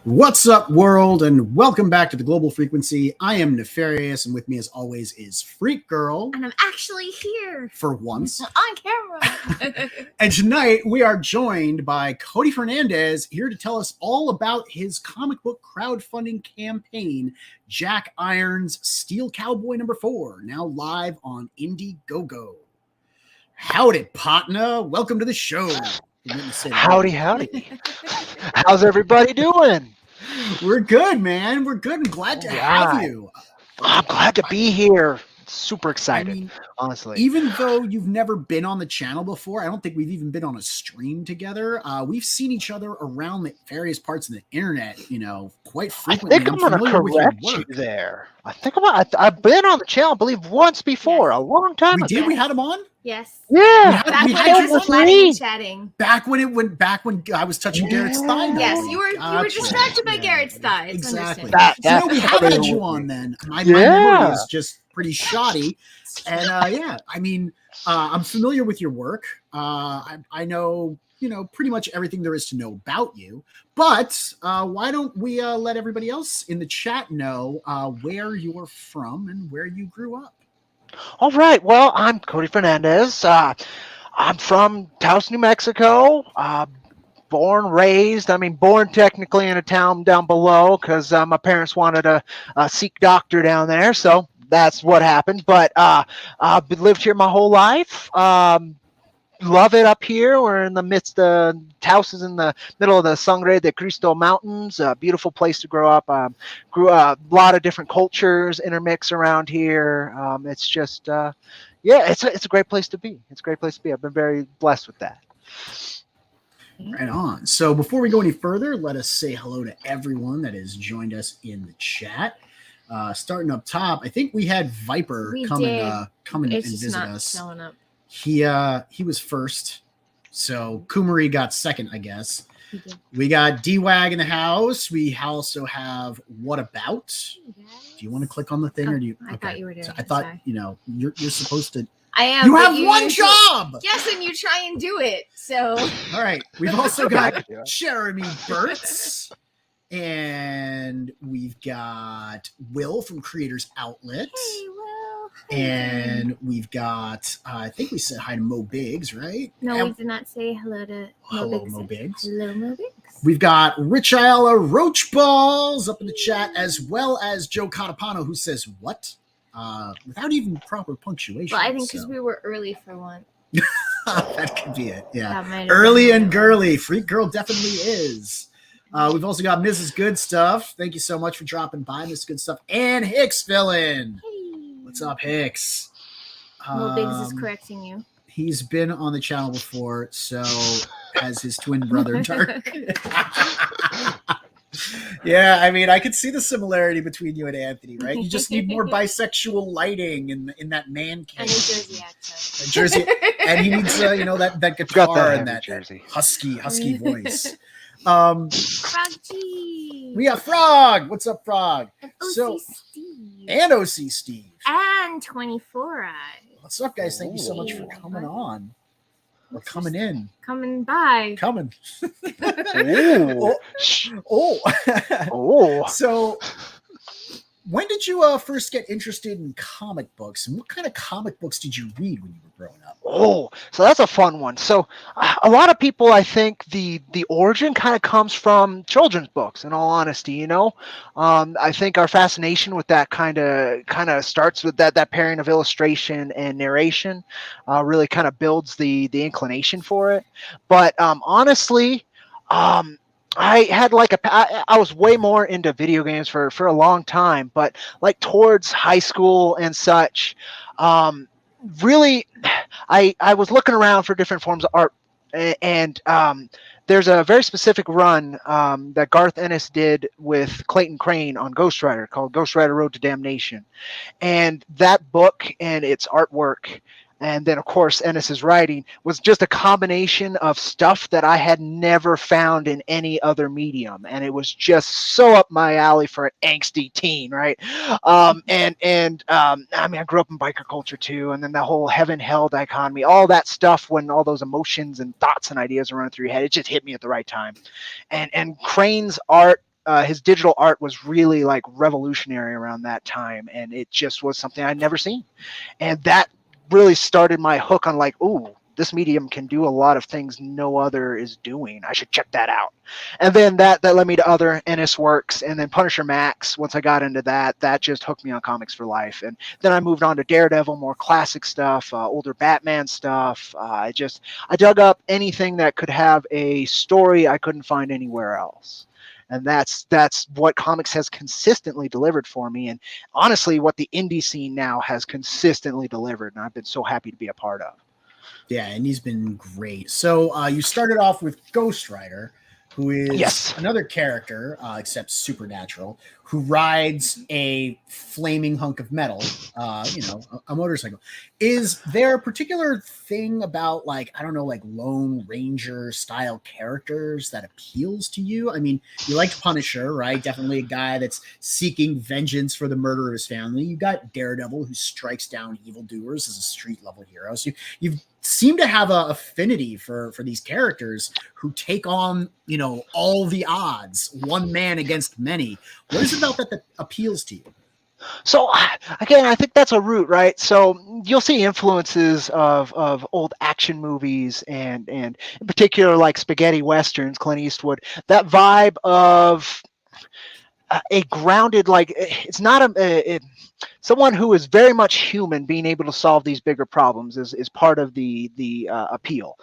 What's up, world, and welcome back to the Global Frequency. I am Nefarious, and with me, as always, is Freq Girl. And I'm actually here. For once. On camera. And tonight, we are joined by Cody Fernandez, here to tell us all about his comic book crowdfunding campaign, Jack Irons' Steel Cowboy #4, now live on Indiegogo. Howdy, partner. Welcome to the show. Howdy. How's everybody doing? We're good, man. We're good. I'm glad to have you. I'm glad to be here. Super excited, honestly. Even though you've never been on the channel before, I don't think we've even been on a stream together. We've seen each other around the various parts of the internet, quite frequently. I think I'm going to correct you there. I've been on the channel, I believe, once before, a long time ago. We had him on? Yes. Yeah. Back when we were chatting. Back when I was touching Garrett's thigh. Yes, you were distracted by Garrett's thigh. Exactly. We have had you on then. My memory is just pretty shoddy. And I'm familiar with your work. I know, pretty much everything there is to know about you. But why don't we let everybody else in the chat know where you're from and where you grew up? All right. Well, I'm Cody Fernandez. I'm from Taos, New Mexico. Born technically in a town down below because my parents wanted to seek doctor down there. So that's what happened. But I've lived here my whole life. Love it up here. We're in the midst of Taos is in the middle of the Sangre de Cristo Mountains. A beautiful place to grow up. Grew a lot of different cultures intermix around here. It's just, it's a great place to be. It's a great place to be. I've been very blessed with that. Right on. So before we go any further, let us say hello to everyone that has joined us in the chat. Starting up top, I think we had Viper come and visit us. Showing up. He was first, so Kumari got second, I guess. We got D-Wag in the house. We also have What About? Yes. Do you want to click on the thing, or do you? I thought you were doing. So I thought you're supposed to. I am. You have one job. Yes, and you try and do it. So. All right. We've also got Jeremy Burtz, and we've got Will from Creators Outlet. Hey, Will. And we've got, I think we said hi to Mo Biggs, right? No, we did not say hello to Mo Biggs. Hello, Mo Biggs. We've got Rich Ayala Roach Balls up in the chat, as well as Joe Catapano, who says, what? Without even proper punctuation. Well, I think because we were early for one. That could be it, yeah. Early and girly. Freq Girl definitely is. We've also got Mrs. Good Stuff. Thank you so much for dropping by, Mrs. Good Stuff. And Hicks Villain. Hey. What's up, Hicks? Mo Biggs is correcting you. He's been on the channel before, so has his twin brother, Dark. Yeah, I could see the similarity between you and Anthony, right? You just need more bisexual lighting in that man cave. And a Jersey accent. And he needs, that guitar and that husky voice. Frog G. We got Frog. What's up, Frog? And OC Steve. And OC Steve. And 24 Eye. What's up, guys? Thank you so much for coming on. Or coming in. Coming by. Coming. Oh. So, when did you first get interested in comic books? And what kind of comic books did you read when you were growing up? Oh, so that's a fun one. So a lot of people, I think the origin kind of comes from children's books, in all honesty, I think our fascination with that kind of starts with that pairing of illustration and narration, really kind of builds the inclination for it. But honestly, I had I was way more into video games for a long time, but towards high school and such, really, I was looking around for different forms of art, and there's a very specific run that Garth Ennis did with Clayton Crane on Ghostwriter called Ghostwriter Road to Damnation. And that book and its artwork, and then of course Ennis's writing, was just a combination of stuff that I had never found in any other medium, and it was just so up my alley for an angsty teen, right? I mean, I grew up in biker culture too, and then the whole heaven hell dichotomy, all that stuff, when all those emotions and thoughts and ideas are running through your head, it just hit me at the right time. And Crane's art, his digital art was really like revolutionary around that time, and it just was something I'd never seen, and that really started my hook on like, ooh, this medium can do a lot of things no other is doing. I should check that out. And then that led me to other Ennis works, and then Punisher Max. Once I got into that just hooked me on comics for life. And then I moved on to Daredevil, more classic stuff, older Batman stuff. I dug up anything that could have a story I couldn't find anywhere else. And that's what comics has consistently delivered for me, and honestly what the indie scene now has consistently delivered, and I've been so happy to be a part of. Yeah, and he's been great. So you started off with Ghostwriter, who is another character, except supernatural, who rides a flaming hunk of metal, a motorcycle. Is there a particular thing about, like, I don't know, like Lone Ranger style characters that appeals to you? I mean, you liked Punisher, right? Definitely a guy that's seeking vengeance for the murder of his family. You got Daredevil, who strikes down evildoers as a street level hero. So you've seem to have an affinity for these characters who take on, all the odds, one man against many. What is it about that appeals to you? So again, I think that's a root, right? So you'll see influences of old action movies and in particular like spaghetti westerns, Clint Eastwood. That vibe of a grounded, like, it's not someone who is very much human being able to solve these bigger problems is part of the appeal.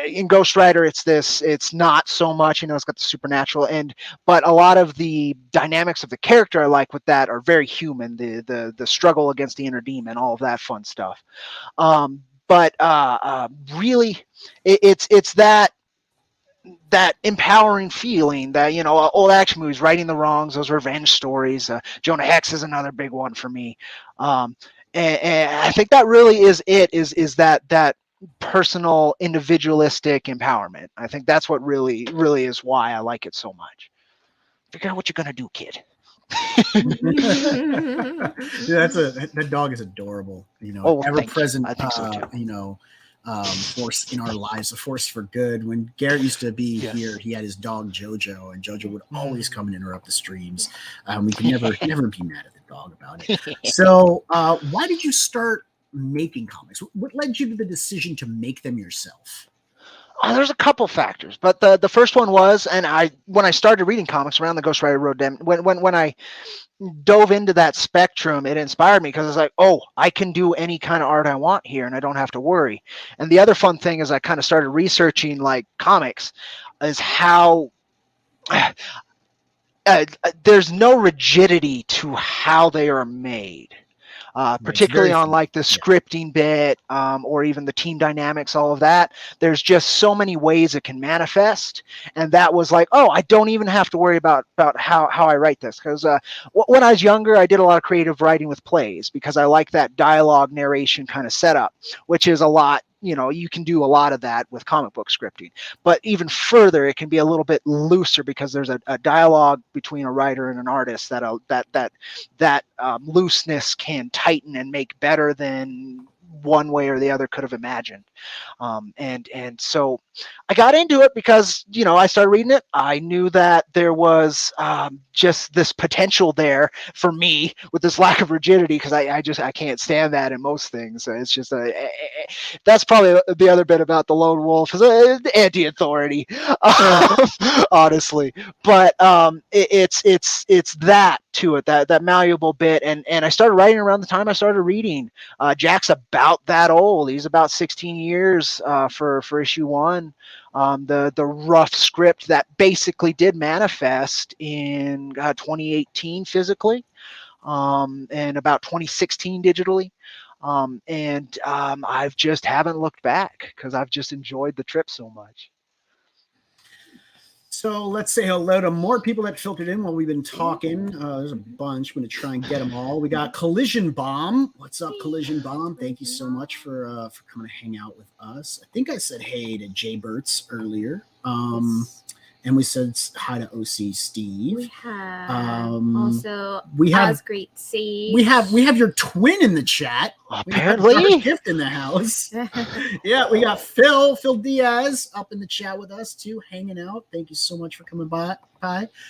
In Ghost Rider, it's not so much, it's got the supernatural end, but a lot of the dynamics of the character I like with that are very human. The struggle against the inner demon, all of that fun stuff. But really, it's that empowering feeling that, old action movies, righting the wrongs, those revenge stories. Jonah Hex is another big one for me. And I think that really is that personal, individualistic empowerment. I think that's what really, really is why I like it so much. Figure out what you're going to do, kid. Yeah, that dog is adorable. Ever present. I think so too. Force in our lives, a force for good. When Garrett used to be here, he had his dog Jojo, and Jojo would always come and interrupt the streams. We could never be mad at the dog about it. So, why did you start making comics? What led you to the decision to make them yourself? There's a couple factors, but the first one was, and when I started reading comics around the Ghostwriter Road, when I dove into that spectrum, it inspired me because it's like, oh, I can do any kind of art I want here and I don't have to worry. And the other fun thing is I kind of started researching like comics is how there's no rigidity to how they are made. Particularly on like the scripting bit, or even the team dynamics, all of that. There's just so many ways it can manifest, and that was like, oh, I don't even have to worry about how I write this, because when I was younger, I did a lot of creative writing with plays because I like that dialogue narration kind of setup, which is a lot. You can do a lot of that with comic book scripting, but even further, it can be a little bit looser because there's a dialogue between a writer and an artist that looseness can tighten and make better than one way or the other could have imagined. And so I got into it because, I started reading it. I knew that there was just this potential there for me with this lack of rigidity, because I can't stand that in most things. It's just that's probably the other bit about the lone wolf is anti-authority, honestly. But it's that to it, that malleable bit. And I started writing around the time I started reading. Jack's about that old. He's about 16 years for issue 1. The rough script that basically did manifest in 2018 physically, and about 2016 digitally. And I've just haven't looked back because I've just enjoyed the trip so much. So let's say hello to more people that filtered in while we've been talking. There's a bunch. I'm going to try and get them all. We got Collision Bomb. What's up, Collision Bomb? Thank you so much for coming to hang out with us. I think I said hey to Jay Burtz earlier. And we said hi to OC Steve. We have also Great Sage. We have your twin in the chat. Apparently, we have gift in the house. Yeah, we got Phil Diaz up in the chat with us too, hanging out. Thank you so much for coming by.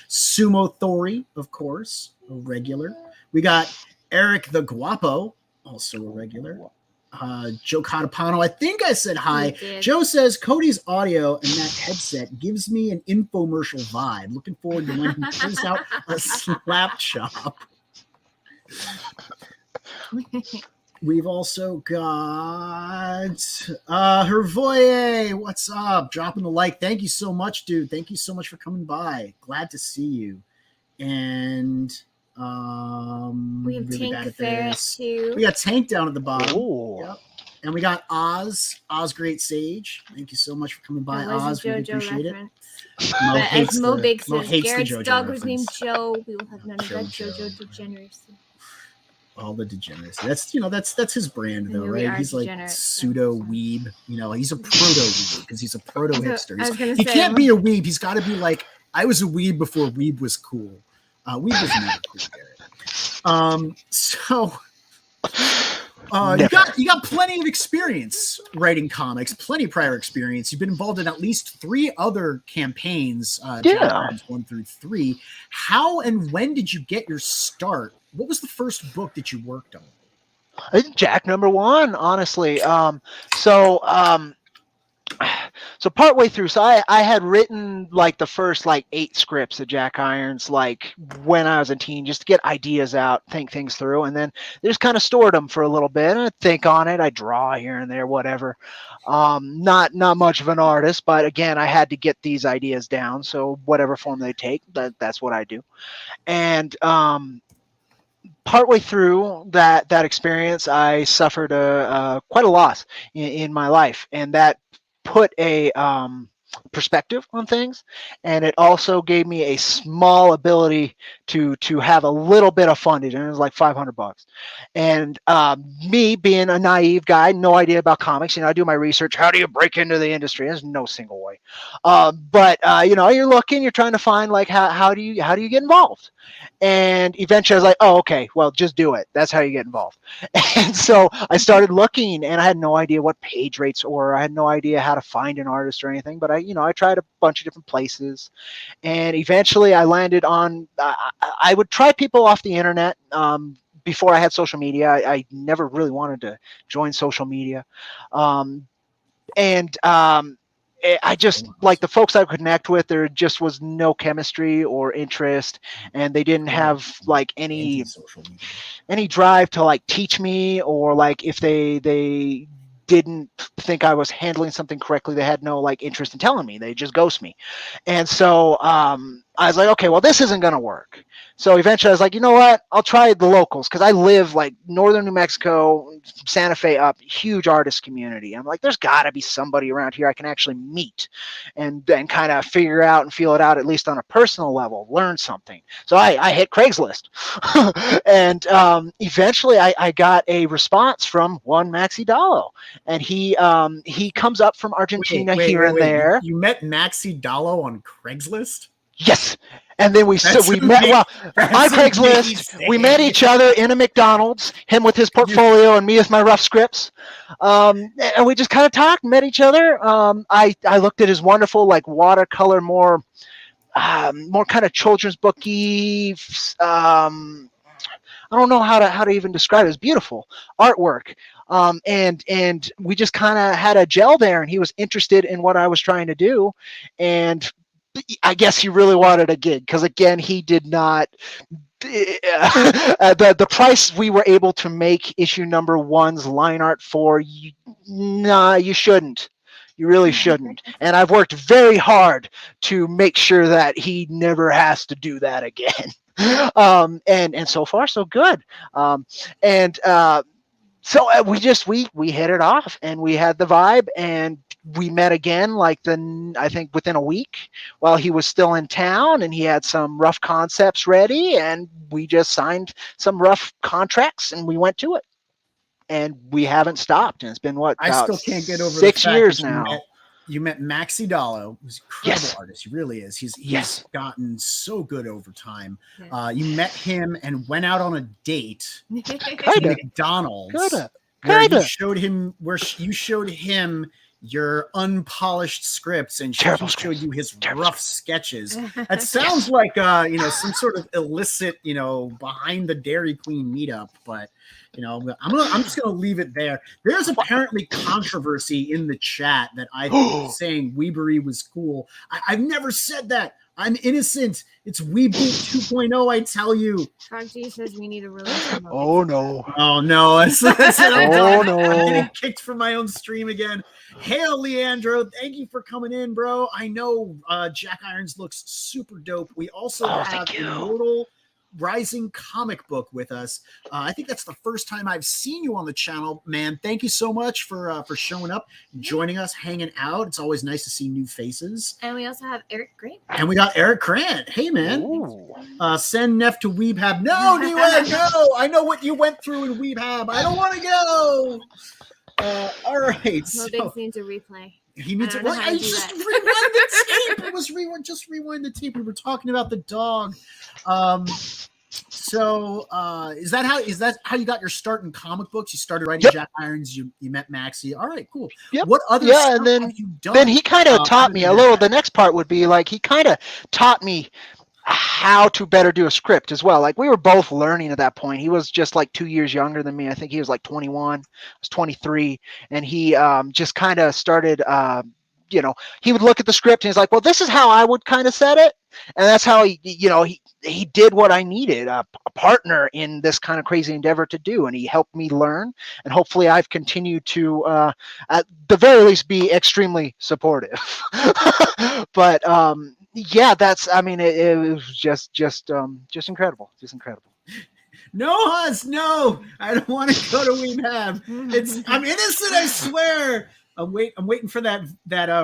Sumo Thori, of course, a regular. We got Eric the Guapo, also a regular. Joe Catapano, I think I said hi. Joe says Cody's audio and that headset gives me an infomercial vibe. Looking forward to when he pulls out a slap chop. We've also got Hervoye. What's up? Dropping the like. Thank you so much, dude. Thank you so much for coming by. Glad to see you. And we have really Tank Ferris too. We got Tank down at the bottom. Yep. And we got Oz Great Sage. Thank you so much for coming by, Oz. We appreciate reference. It. As Mo Big says, Garrett's dog was named Joe. We will have none of that JoJo degeneracy. All the degeneracy. That's his brand though, right? He's like pseudo weeb. He's a proto weeb because he's a proto hipster. He can't be a weeb. He's got to be like, I was a weeb before weeb was cool. Weeb was never cool, Garrett. You got plenty of experience writing comics, plenty of prior experience. You've been involved in at least 3 other campaigns, 1 through 3. How and when did you get your start? What was the first book that you worked on? I think Jack #1, honestly. So partway through, so I had written like the first 8 scripts of Jack Irons, like when I was a teen, just to get ideas out, think things through, and then just kind of stored them for a little bit. And I'd think on it, I draw here and there, whatever. Not much of an artist, but again, I had to get these ideas down. So whatever form they take, that's what I do. And partway through that experience, I suffered quite a loss in my life, and that put a perspective on things, and it also gave me a small ability to have a little bit of funding, and it was like $500. And me being a naive guy, no idea about comics, I do my research. How do you break into the industry? There's no single way. But you're looking, you're trying to find how do you get involved? And eventually I was like, oh, okay, well, just do it. That's how you get involved. And so I started looking, and I had no idea what page rates were. I had no idea how to find an artist or anything, but I tried a bunch of different places, and eventually I landed on, I would try people off the internet. Before I had social media, I never really wanted to join social media. I just, like, the folks I would connect with, there just was no chemistry or interest, and they didn't have any drive to teach me, or if they didn't think I was handling something correctly, they had no interest in telling me. They just ghost me. And so I was like, okay, well, this isn't going to work. So eventually I was like, you know what? I'll try the locals, because I live northern New Mexico, Santa Fe up, huge artist community. I'm like, there's got to be somebody around here I can actually meet and then kind of figure out and feel it out, at least on a personal level, learn something. So I hit Craigslist. And eventually I got a response from one Maxi Dallo. And he comes up from Argentina here and there. You met Maxi Dallo on Craigslist? Yes. And then we met on Craigslist. We met each other in a McDonald's, him with his portfolio and me with my rough scripts. And we just kind of talked, met each other. I looked at his wonderful watercolor, more kind of children's booky. I don't know how to even describe it. It's beautiful artwork. And we just kind of had a gel there, and he was interested in what I was trying to do. And I guess he really wanted a gig, because again, he did not. The price we were able to make issue #1's line art for, you shouldn't. You really shouldn't. And I've worked very hard to make sure that he never has to do that again. And so far so good. So we hit it off, and we had the vibe, and we met again I think within a week while he was still in town, and he had some rough concepts ready, and we just signed some rough contracts and we went to it, and we haven't stopped. And it's been what, I about still can't get over 6 the fact years that now. You met Maxi Dallo, who's an incredible artist. He really is. He's gotten so good over time. You met him and went out on a date to McDonald's. Where you showed him your unpolished scripts, and he showed you his rough sketches. That sounds like some sort of illicit, behind the Dairy Queen meetup, but I'm just gonna leave it there. There's apparently controversy in the chat that I was saying Weebery was cool. I've never said that. I'm innocent. It's Weeboot 2.0, I tell you. Froggy says we need a release. Oh no. Oh no. That's no. I'm getting kicked from my own stream again. Hail Leandro. Thank you for coming in, bro. I know Jack Irons looks super dope. We also have Immortal Rising comic book with us. I think that's the first time I've seen you on the channel, man. Thank you so much for showing up, joining us, hanging out. It's always nice to see new faces. And we also have Eric Grant. And we got Eric Grant. Hey, man. Send Neff to Weebhab. No, no. I know what you went through in Weebhab. I don't want to go. All right. Biggs needs a replay. He needs to. I just rewind the tape. It was rewind the tape. We were talking about the dog. So is that how you got your start in comic books? You started writing Jack Irons. You met Maxie. All right, cool. Yep. What other stuff and then, have you done? Then he kind of taught me a little. The next part would be like he kind of taught me how to better do a script as well. Like we were both learning at that point. He was just like 2 years younger than me. I think he was like 21. I was 23, and he just kind of started. He would look at the script and he's like, well, this is how I would kind of set it. And that's how he did what I needed, a partner in this kind of crazy endeavor to do. And he helped me learn. And hopefully I've continued to, at the very least, be extremely supportive. But it was just incredible. Just incredible. No, Hus, no. I don't want to go to Weebhab. I'm innocent, I swear. I'm waiting for that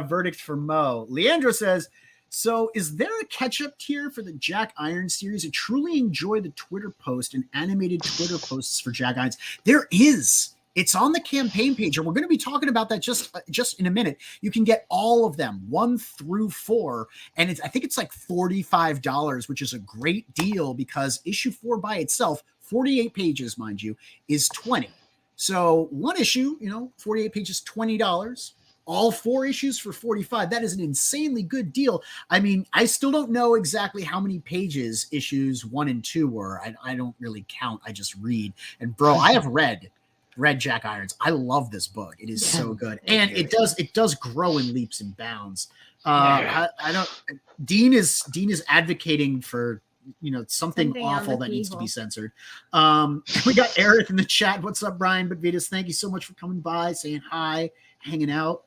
verdict for Mo. Leandro says, so is there a catch-up tier for the Jack Irons series? I truly enjoy the Twitter post and animated Twitter posts for Jack Irons. There is. It's on the campaign page, and we're going to be talking about that just in a minute. You can get all of them, 1 through 4, and I think it's like $45, which is a great deal because issue 4 by itself, 48 pages, mind you, is $20. So one issue, 48 pages, $20. All 4 issues for $45. That is an insanely good deal. I mean, I still don't know exactly how many pages issues 1 and 2 were. I don't really count. I just read. And bro, I have read Jack Irons. I love this book. It is so good, and it does grow in leaps and bounds. Dean is advocating for something awful that needs to be censored. We got Eric in the chat. What's up, Brian Budvitas? Thank you so much for coming by, saying hi, hanging out.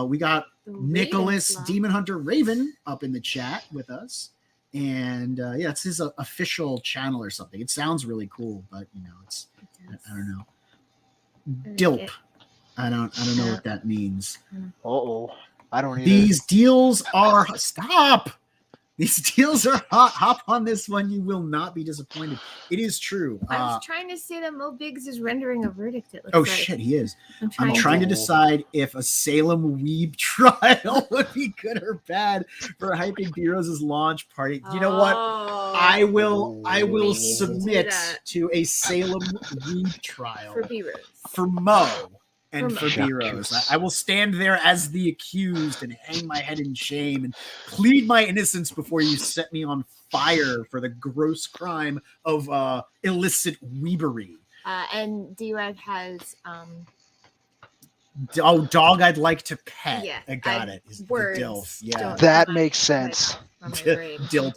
We got Nicholas Demon Hunter Raven up in the chat with us, and it's his official channel or something. It sounds really cool, but it's I don't know. Dilp. I don't know what that means. I don't either. These deals are stop. These deals are hot. Hop on this one. You will not be disappointed. It is true. I was trying to say that Mo Biggs is rendering a verdict. Shit, he is. I'm trying to decide if a Salem Weeb trial would be good or bad for hyping B-Rose's launch party. You know what? I will submit to a Salem Weeb trial for B-Rose. For Mo. And for B-Rose. I will stand there as the accused and hang my head in shame and plead my innocence before you set me on fire for the gross crime of illicit weebery. And D-Rag has... Dog I'd Like to Pet. Yeah, I got it. Words. DILF. Yeah. That makes sense. DILF.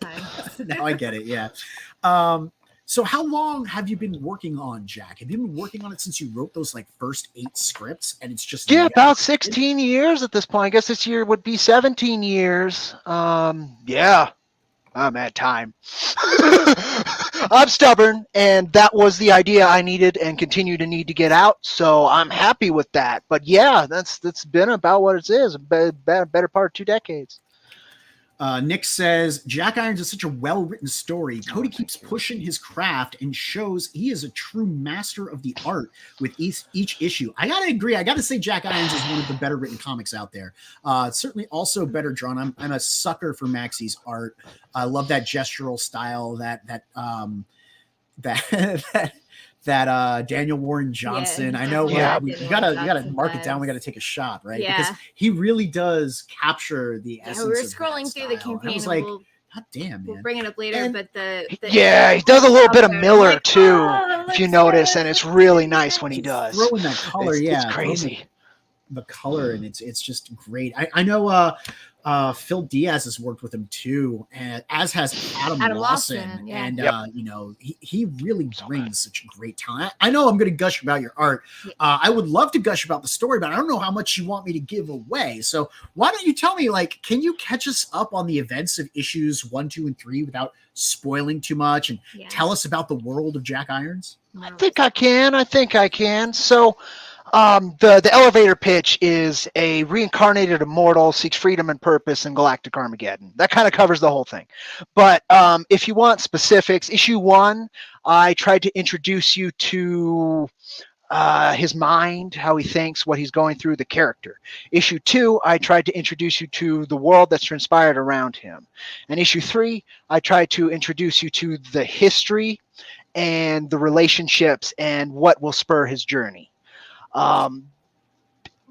Now I get it, yeah. So how long have you been working on Jack? Have you been working on it since you wrote those first 8 scripts and it's just about 16 years at this point. I guess this year would be 17 years. I'm at time. I'm stubborn, and that was the idea I needed and continue to need to get out. So I'm happy with that. But yeah, that's been about what it is. Better part of 2 decades. Nick says, Jack Irons is such a well-written story. Cody keeps pushing his craft and shows he is a true master of the art with each issue. I gotta agree. I gotta say Jack Irons is one of the better written comics out there. Certainly also better drawn. I'm a sucker for Maxie's art. I love that gestural style, that Daniel Warren Johnson. I know you gotta mark it down. We gotta take a shot, right? Yeah. Because he really does capture the essence. We're of scrolling through the campaign. I was like, God damn, man. We'll bring it up later, but he does a little bit of Miller too, if you notice, and it's really nice when he does. Throwing that color, it's crazy. The color, and it's just great. I know Phil Diaz has worked with him too, and as has Adam Lawson. Yeah. And he really brings such great talent. I know I'm going to gush about your art. I would love to gush about the story, but I don't know how much you want me to give away. So why don't you tell me, can you catch us up on the events of issues 1, 2, and 3 without spoiling too much, and tell us about the world of Jack Irons? I think I can. So the elevator pitch is a reincarnated immortal seeks freedom and purpose in galactic Armageddon. That kind of covers the whole thing. But if you want specifics, issue 1, I tried to introduce you to his mind, how he thinks, what he's going through, the character. Issue 2, I tried to introduce you to the world that's transpired around him. And issue 3, I tried to introduce you to the history and the relationships and what will spur his journey.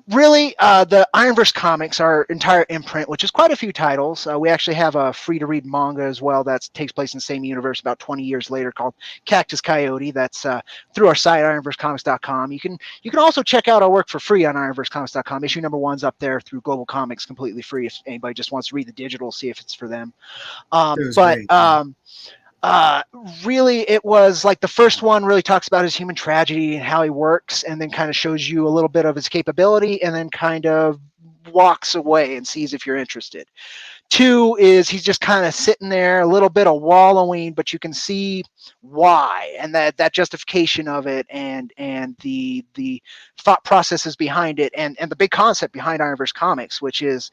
Really, the Ironverse comics, our entire imprint, which is quite a few titles. We actually have a free-to-read manga as well that takes place in the same universe about 20 years later called Cactus Coyote. That's through our site, ironversecomics.com. You can also check out our work for free on ironversecomics.com. Issue number 1's up there through Global Comics completely free if anybody just wants to read the digital, see if it's for them. Really, it was like the first one really talks about his human tragedy and how he works, and then kind of shows you a little bit of his capability, and then kind of walks away and sees if you're interested. 2 is he's just kind of sitting there, a little bit of wallowing, but you can see why, and that justification of it, and the thought processes behind it, and the big concept behind Ironverse Comics, which is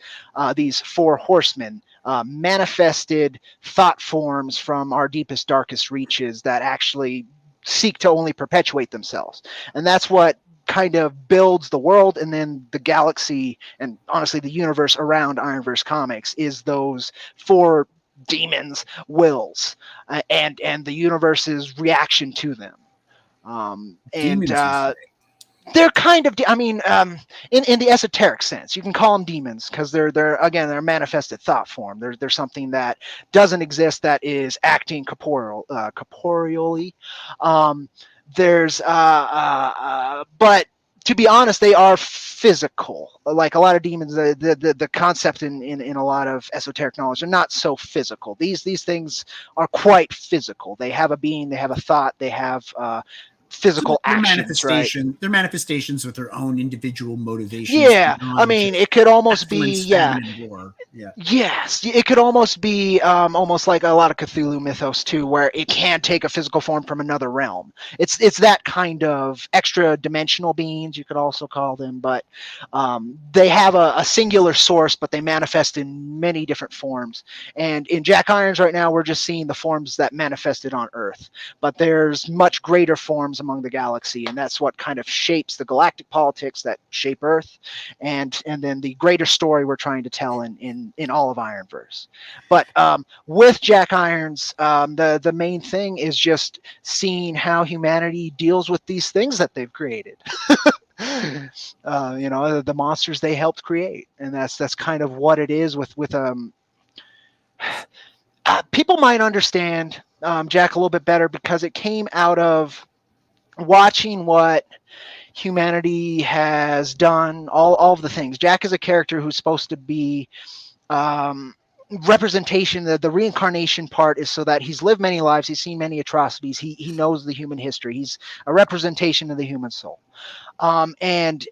these 4 horsemen. Manifested thought forms from our deepest, darkest reaches that actually seek to only perpetuate themselves. And that's what kind of builds the world, and then the galaxy, and honestly the universe around Ironverse Comics is those 4 demons' wills and the universe's reaction to them. They're kind of, in the esoteric sense, you can call them demons because they're a manifested thought form. They're something that doesn't exist, that is acting corporeally. But to be honest, they are physical. Like a lot of demons, the concept in a lot of esoteric knowledge are not so physical. These things are quite physical. They have a being, they have a thought, they have physical actions, right? They're manifestations with their own individual motivations. Yeah, it could almost be, Yes, it could almost be almost like a lot of Cthulhu mythos too, where it can take a physical form from another realm. It's that kind of extra dimensional beings, you could also call them, but they have a singular source, but they manifest in many different forms. And in Jack Irons right now, we're just seeing the forms that manifested on Earth, but there's much greater forms among the galaxy, and that's what kind of shapes the galactic politics that shape Earth, and then the greater story we're trying to tell in all of Ironverse. But with Jack Irons, the main thing is just seeing how humanity deals with these things that they've created. The monsters they helped create, and that's kind of what it is with people might understand Jack a little bit better because it came out of watching what humanity has done, all of the things. Jack is a character who's supposed to be representation. The reincarnation part is so that he's lived many lives, he's seen many atrocities, he knows the human history, he's a representation of the human soul, and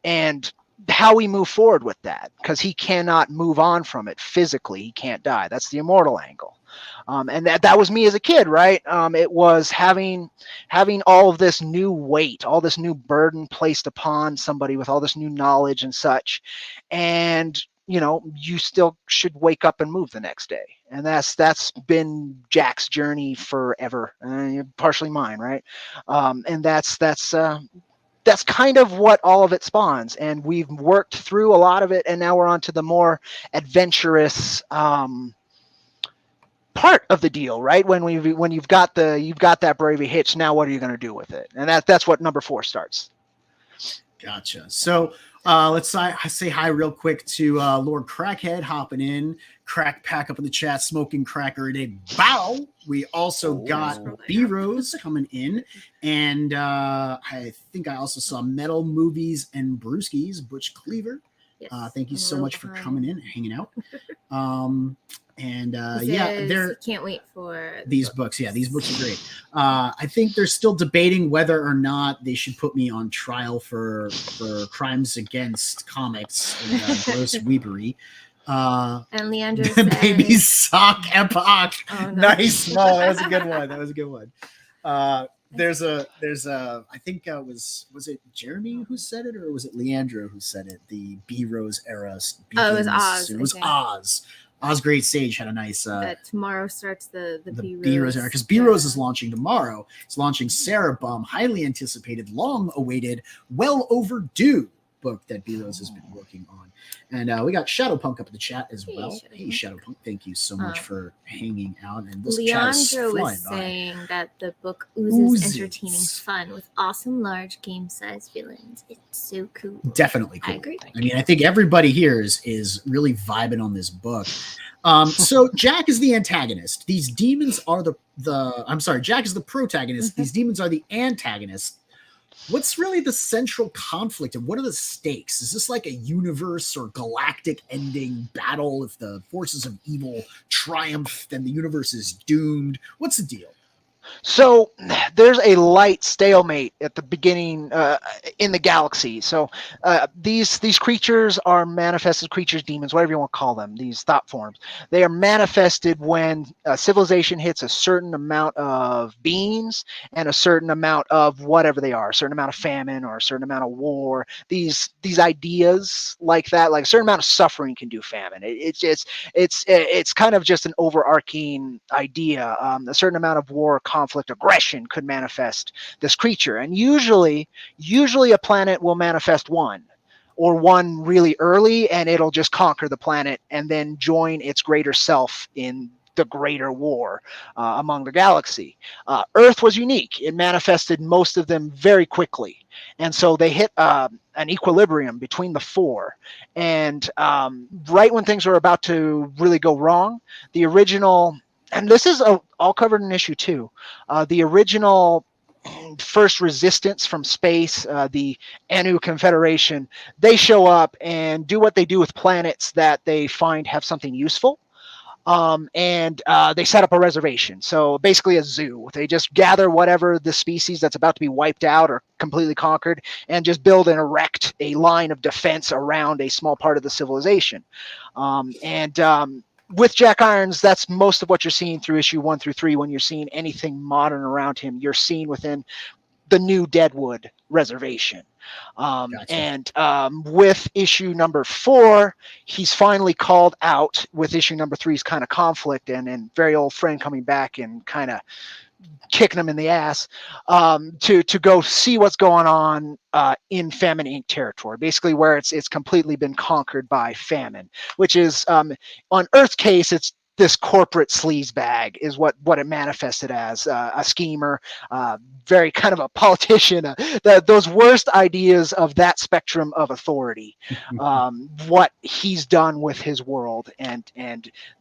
how we move forward with that, because he cannot move on from it physically, he can't die. That's the immortal angle. And that was me as a kid, right? It was having all of this new weight, all this new burden placed upon somebody with all this new knowledge and such. And you still should wake up and move the next day. And that's been Jack's journey forever, partially mine, right? And that's kind of what all of it spawns. And we've worked through a lot of it, and now we're on to the more adventurous part of the deal, right? When you've got that bravery hitch, now what are you going to do with it? And that's what number 4 starts. Gotcha. So let's say hi real quick to Lord Crackhead hopping in. Crack pack up in the chat, smoking cracker a day. Bow. We also got B Rose coming in, and I think I also saw Metal Movies and Brewskis, Butch Cleaver. Yes, thank you so much for coming in, hanging out. Can't wait for these books. Yeah, these books are great. I think they're still debating whether or not they should put me on trial for crimes against comics and gross weepery. And Leandro the baby sock epoch. Oh, no. Nice. Oh, that was a good one. There's a I think was it Jeremy who said it, or was it Leandro who said it? The B Rose era. It was Oz. It was Oz. Oz Great Sage had a nice. That tomorrow starts the B Rose era, because B Rose is launching tomorrow. It's launching Sarah Bum, highly anticipated, long awaited, well overdue book that B Rose has been working on. And we got Shadowpunk up in the chat as well. Hey, Shadowpunk, thank you so much for hanging out. And this Leandro was saying that the book oozes entertaining fun with awesome large game-sized villains. It's so cool. Definitely cool. I agree. I mean, I think everybody here is really vibing on this book. So Jack is the antagonist. These demons are Jack is the protagonist. These demons are the antagonists. What's really the central conflict, and what are the stakes? Is this like a universe or galactic ending battle? If the forces of evil triumph, then the universe is doomed. What's the deal? So there's a light stalemate at the beginning in the galaxy. So these creatures are manifested creatures, demons, whatever you want to call them, these thought forms. They are manifested when civilization hits a certain amount of beings and a certain amount of whatever they are, a certain amount of famine or a certain amount of war. These ideas like that, like a certain amount of suffering can do famine. It's kind of just an overarching idea. A certain amount of war, conflict, aggression could manifest this creature. And usually a planet will manifest one really early, and it'll just conquer the planet and then join its greater self in the greater war among the galaxy. Earth was unique. It manifested most of them very quickly. And so they hit an equilibrium between the 4. And right when things were about to really go wrong, the original, and this is all covered in issue 2, the original first resistance from space, the Anu Confederation, they show up and do what they do with planets that they find have something useful. And they set up a reservation. So basically a zoo. They just gather whatever the species that's about to be wiped out or completely conquered and just build and erect a line of defense around a small part of the civilization. With Jack Irons, that's most of what you're seeing through issue 1 through 3. When you're seeing anything modern around him, you're seeing within the new Deadwood reservation. Gotcha. And with issue number 4, he's finally called out with issue number 3's kind of conflict and very old friend coming back and kind of kicking him in the ass to go see what's going on in Famine Inc. territory, basically where it's completely been conquered by famine, which is on Earth's case, it's this corporate sleaze bag is what it manifested as, a schemer, very kind of a politician, those worst ideas of that spectrum of authority, what he's done with his world. And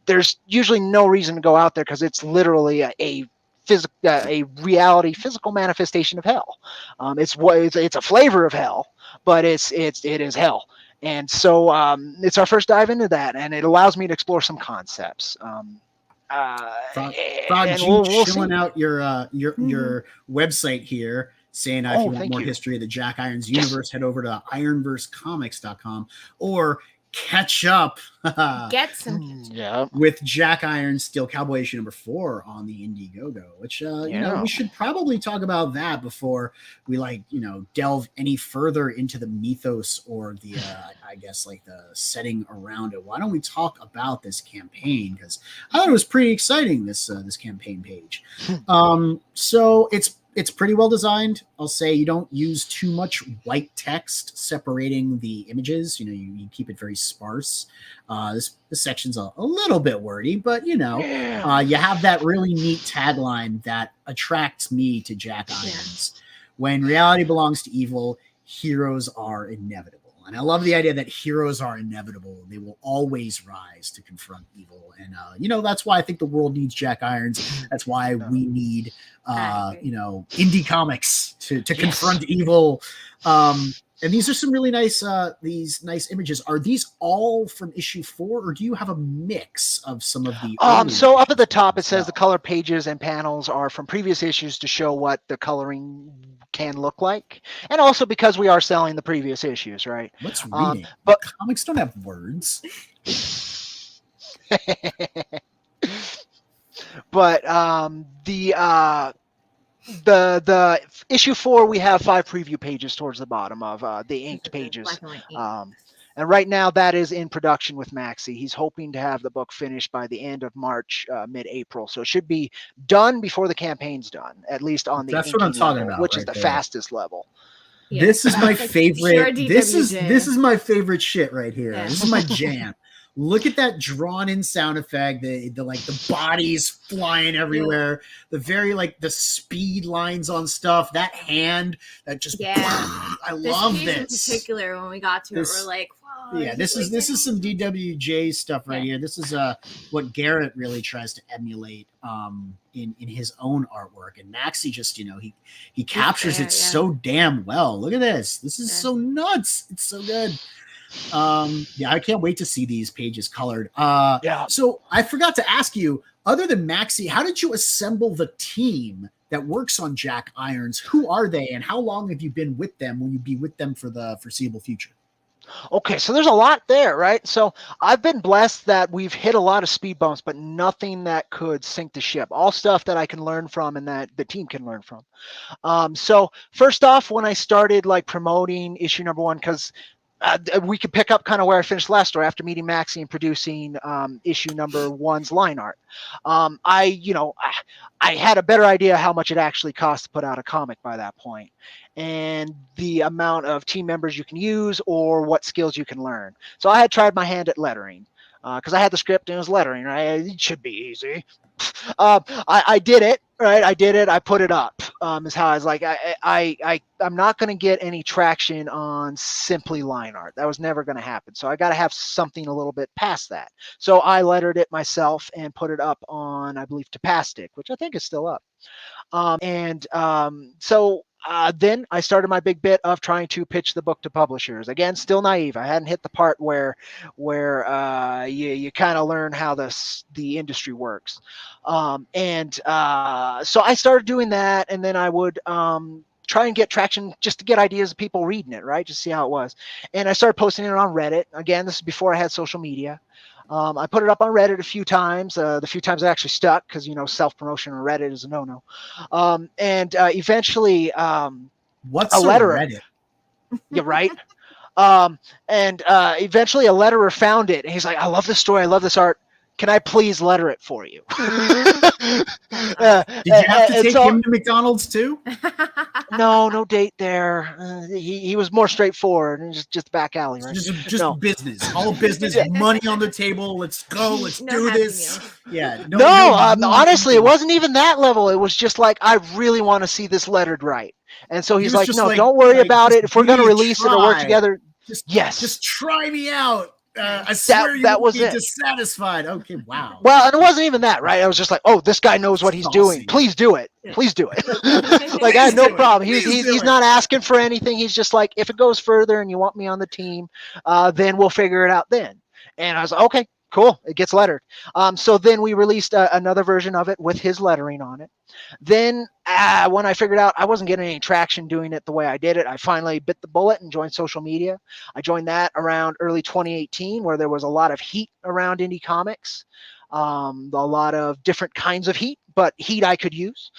there's usually no reason to go out there because it's literally a reality physical manifestation of hell. It's a flavor of hell, but it is hell. And so it's our first dive into that, and it allows me to explore some concepts. We'll chilling out your website here, saying if you want more history of the Jack Irons universe, head over to ironversecomics.com, or catch up. Get some with Jack Irons Steel Cowboy issue number 4 on the Indiegogo, which you know, we should probably talk about that before we delve any further into the mythos or the I guess like the setting around it. Why don't we talk about this campaign, because I thought it was pretty exciting, this campaign page. So it's pretty well designed. I'll say you don't use too much white text separating the images. You know, you keep it very sparse. This section's a little bit wordy, but you have that really neat tagline that attracts me to Jack Irons. When reality belongs to evil, heroes are inevitable. And I love the idea that heroes are inevitable. They will always rise to confront evil. And, that's why I think the world needs Jack Irons. That's why we need, indie comics to confront evil. And these are some really nice, nice images. Are these all from issue 4, or do you have a mix of some of the? So up at the top, it says the color pages and panels are from previous issues to show what the coloring can look like, and also because we are selling the previous issues, right? What's reading? But comics don't have words. But the issue 4, we have 5 preview pages towards the bottom of the inked pages. And right now that is in production with Maxie. He's hoping to have the book finished by the end of March, mid-April. So it should be done before the campaign's done, at least on the That's what I'm talking level, about, which is the fastest level. Yeah, this is my favorite. This is my favorite shit right here. Yeah. This is my jam. Look at that drawn in sound effect, the bodies flying everywhere, the very the speed lines on stuff, that hand that just I love this. In particular, when we got to it, we're like, whoa. Yeah, this is some DWJ stuff right here. This is what Garrett really tries to emulate in his own artwork, and Maxie just he captures it so damn well. Look at this. This is so nuts. It's so good. I can't wait to see these pages colored. So I forgot to ask you, other than Maxie, how did you assemble the team that works on Jack Irons? Who are they, and how long have you been with them? Will you be with them for the foreseeable future? Okay, so there's a lot there, right? So I've been blessed that we've hit a lot of speed bumps, but nothing that could sink the ship. All stuff that I can learn from and that the team can learn from. So first off, when I started promoting issue number 1, because we could pick up kind of where I finished last story after meeting Maxie and producing issue number 1's line art. I had a better idea how much it actually costs to put out a comic by that point, and the amount of team members you can use or what skills you can learn. So I had tried my hand at lettering because I had the script and it was lettering, right? It should be easy. I did it, right? I did it. I put it up. Is how I was like, I'm not going to get any traction on simply line art. That was never going to happen. So I got to have something a little bit past that. So I lettered it myself and put it up on, I believe, Tapastic, which I think is still up. Then I started my big bit of trying to pitch the book to publishers. Again, still naive. I hadn't hit the part where you kind of learn how the industry works. So I started doing that, and then I would try and get traction just to get ideas of people reading it, right? Just see how it was. And I started posting it on Reddit. Again, this is before I had social media. I put it up on Reddit a few times. The few times it actually stuck because, self-promotion on Reddit is a no-no. Eventually, what's a letterer? Reddit? Yeah, right. Eventually a letterer found it, and he's like, I love this story. I love this art. Can I please letter it for you? Did you have to take him to McDonald's too? No date there. He was more straightforward and just back alley, right? Just business, all business, money on the table. Let's go. Let's do this. Yeah. Honestly, it wasn't even that level. It was just like, I really want to see this lettered right. And so he's like, no, don't worry about it. If we're going to release it or work together, just try me out. I swear you won't be dissatisfied. Okay, wow. Well, and it wasn't even that, right? I was just like, oh, this guy knows what he's doing. Please do it. Please do it. Like, I had no problem. He's not asking for anything. He's just like, if it goes further and you want me on the team, then we'll figure it out then. And I was like, okay, cool. It gets lettered. So then we released another version of it with his lettering on it. Then when I figured out I wasn't getting any traction doing it the way I did it, I finally bit the bullet and joined social media. I joined that around early 2018, where there was a lot of heat around indie comics. A lot of different kinds of heat, but heat I could use.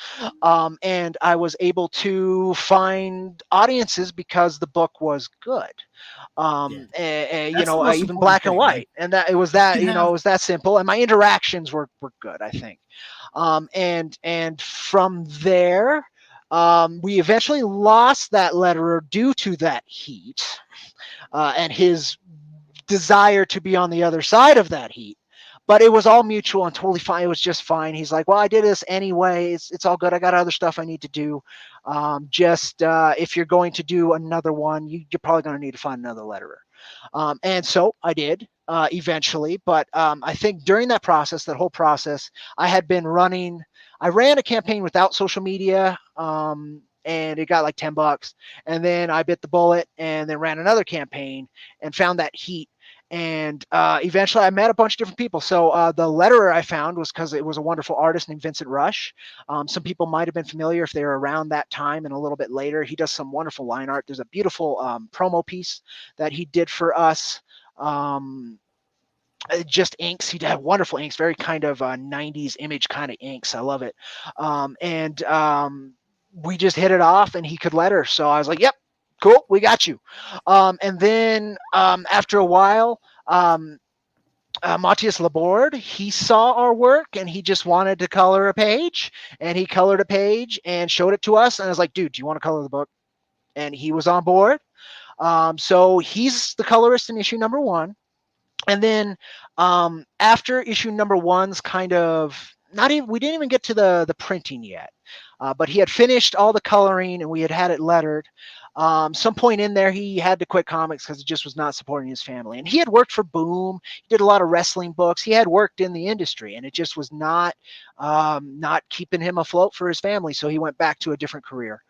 And I was able to find audiences because the book was good. Even black and white, and that it was that, it was that simple, and my interactions were good, I think. And from there, we eventually lost that letterer due to that heat, and his desire to be on the other side of that heat. But it was all mutual and totally fine. It was just fine. He's like, well, I did this anyway. It's all good. I got other stuff I need to do. If you're going to do another one, you're probably going to need to find another letterer. And so I did eventually. But I think during that whole process, I ran a campaign without social media. And it got like $10. And then I bit the bullet and then ran another campaign and found that heat. And eventually I met a bunch of different people. So the letterer I found was because it was a wonderful artist named Vincent Rush. Some people might have been familiar if they were around that time and a little bit later. He does some wonderful line art. There's a beautiful promo piece that he did for us. Just inks. He had wonderful inks, very kind of 90s image kind of inks. I love it. We just hit it off and he could letter. So I was like, yep. Cool, we got you. And then after a while, Matthias Laborde, he saw our work and he just wanted to color a page. And he colored a page and showed it to us. And I was like, dude, do you want to color the book? And he was on board. So he's the colorist in issue number 1. And then after issue number 1's kind of we didn't even get to the printing yet. But he had finished all the coloring and we had it lettered. Some point in there, he had to quit comics because it just was not supporting his family. And he had worked for Boom. He did a lot of wrestling books. He had worked in the industry, and it just was not keeping him afloat for his family. So he went back to a different career.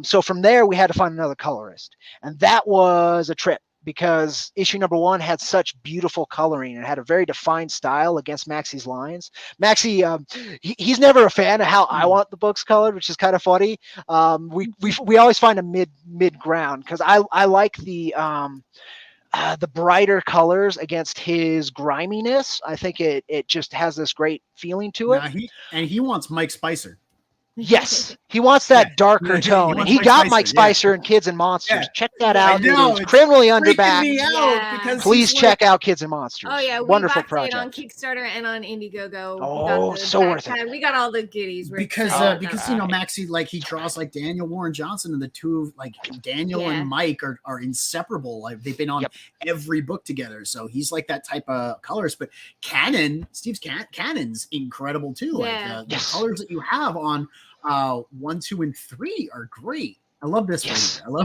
So from there, we had to find another colorist, and that was a trip. Because issue number 1 had such beautiful coloring and had a very defined style against Maxi's lines. Maxi, he's never a fan of how I want the books colored, which is kind of funny. We always find a mid ground because I like the brighter colors against his griminess. I think it just has this great feeling to it. He wants Mike Spicer. Yes, he wants that darker tone, and he got Mike Spicer in Kids and Monsters. Yeah. Check that out. It's criminally underbacked. Please check out Kids and Monsters. Oh yeah, wonderful we project it on Kickstarter and on Indiegogo. Oh, so worth it. We got all the goodies because Maxi, like, he draws like Daniel Warren Johnson, and the two, like Daniel and Mike, are inseparable. Like, they've been on every book together, so he's like that type of colorist. But Steve's Cannon's incredible too. Yeah. Like the colors that you have on 1, 2, and 3 are great. I love this one.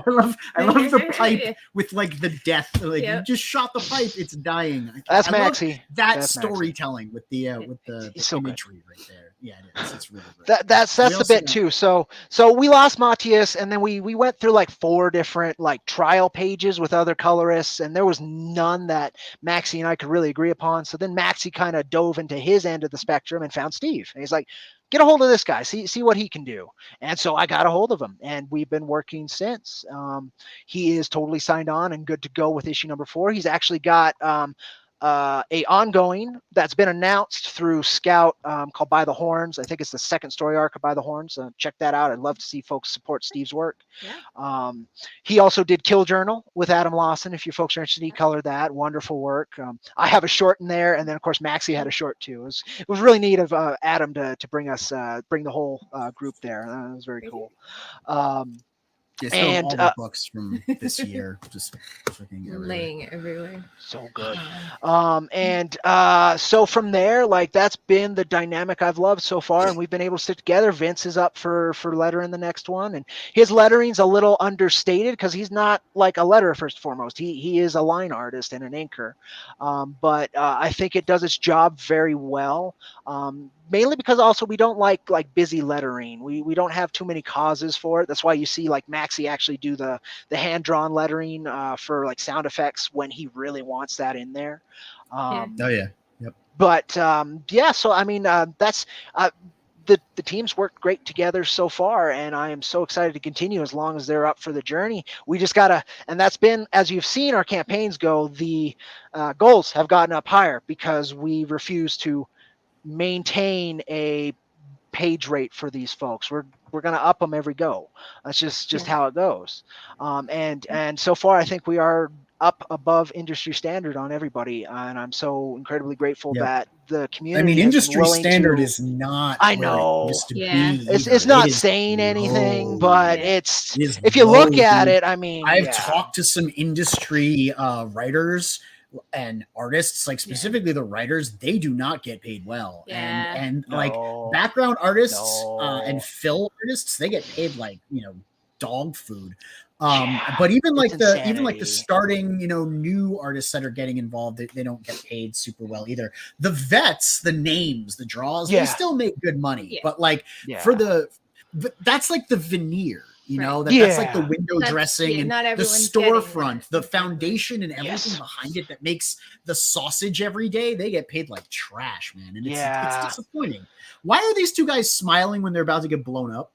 I love the pipe with like the death. Like you just shot the pipe, it's dying. That's Maxi. That's storytelling with the imagery right there. Yeah, it is. It's really great. That's the bit too. So we lost Matthias, and then we went through like 4 different like trial pages with other colorists, and there was none that Maxi and I could really agree upon. So then Maxi kind of dove into his end of the spectrum and found Steve, and he's like, get a hold of this guy, see what he can do. And so I got a hold of him, and we've been working since. He is totally signed on and good to go with issue number 4. He's actually got a ongoing that's been announced through Scout called By the Horns. I think it's the second story arc of By the Horns. Check that out. I'd love to see folks support Steve's work. Yeah. He also did Kill Journal with Adam Lawson. If you folks are interested, he colored that. Wonderful work. I have a short in there, and then of course Maxi had a short too. It was really neat of Adam to bring the whole group there. That was very cool. And all the books from this year just laying everywhere. So good. So from there, like, that's been the dynamic I've loved so far, and we've been able to stick together. Vince is up for lettering the next one, and his lettering's a little understated because he's not like a letterer first and foremost. He is a line artist and an inker, but I think it does its job very well. Mainly because also we don't like busy lettering. We don't have too many causes for it. That's why you see like Maxi actually do the hand drawn lettering for like sound effects when he really wants that in there. Oh yeah. Yep. But yeah, so I mean, that's the teams worked great together so far, and I am so excited to continue as long as they're up for the journey. We just gotta, and that's been, as you've seen our campaigns go, the goals have gotten up higher because we refuse to maintain a page rate for these folks. We're gonna up them every go. That's just how it goes. And so far, I think we are up above industry standard on everybody, and I'm so incredibly grateful that the community. I mean, has industry been willing standard to, is not. I where it know used to Yeah. be. it's not saying anything, but it's It is if you look low, at dude. it, I mean, I've talked to some industry writers and artists, like specifically the writers. They do not get paid well, and like background artists and fill artists, they get paid like dog food. But even like the starting new artists that are getting involved, they don't get paid super well either. The vets, the names, the draws, they still make good money, but like for that's like the veneer. That's like the window dressing and the storefront, the foundation and everything behind it that makes the sausage every day. They get paid like trash, man. And it's disappointing. Why are these two guys smiling when they're about to get blown up?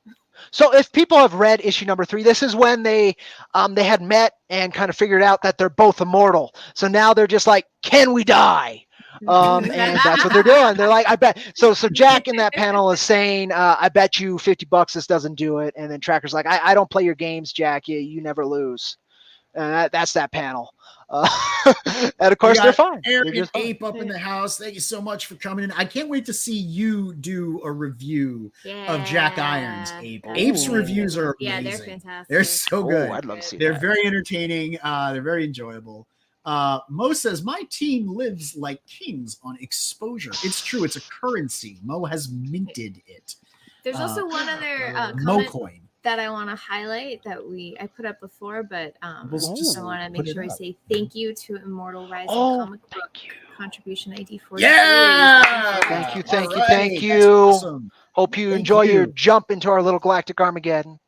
So if people have read issue number 3, this is when they had met and kind of figured out that they're both immortal. So now they're just like, can we die? And that's what they're doing. They're like, I bet. So Jack in that panel is saying, I bet you $50 this doesn't do it. And then Tracker's like, I don't play your games, Jack. You never lose. And that's that panel. And of course they're fine. Aaron and Ape up in the house. Thank you so much for coming in. I can't wait to see you do a review of Jack Irons, Ape. Ape's reviews are amazing. They're fantastic. They're so good. I'd love to see They're that. very entertaining. They're very enjoyable. Mo says, my team lives like kings on exposure. It's true. It's a currency. Mo has minted it. There's also one other Mo comment coin that I want to highlight that I put up before, but I want to make sure I say thank you to Immortal Rising Comic Book Contribution ID 43. Yeah! Thank you. Awesome. Hope you enjoy your jump into our little galactic Armageddon.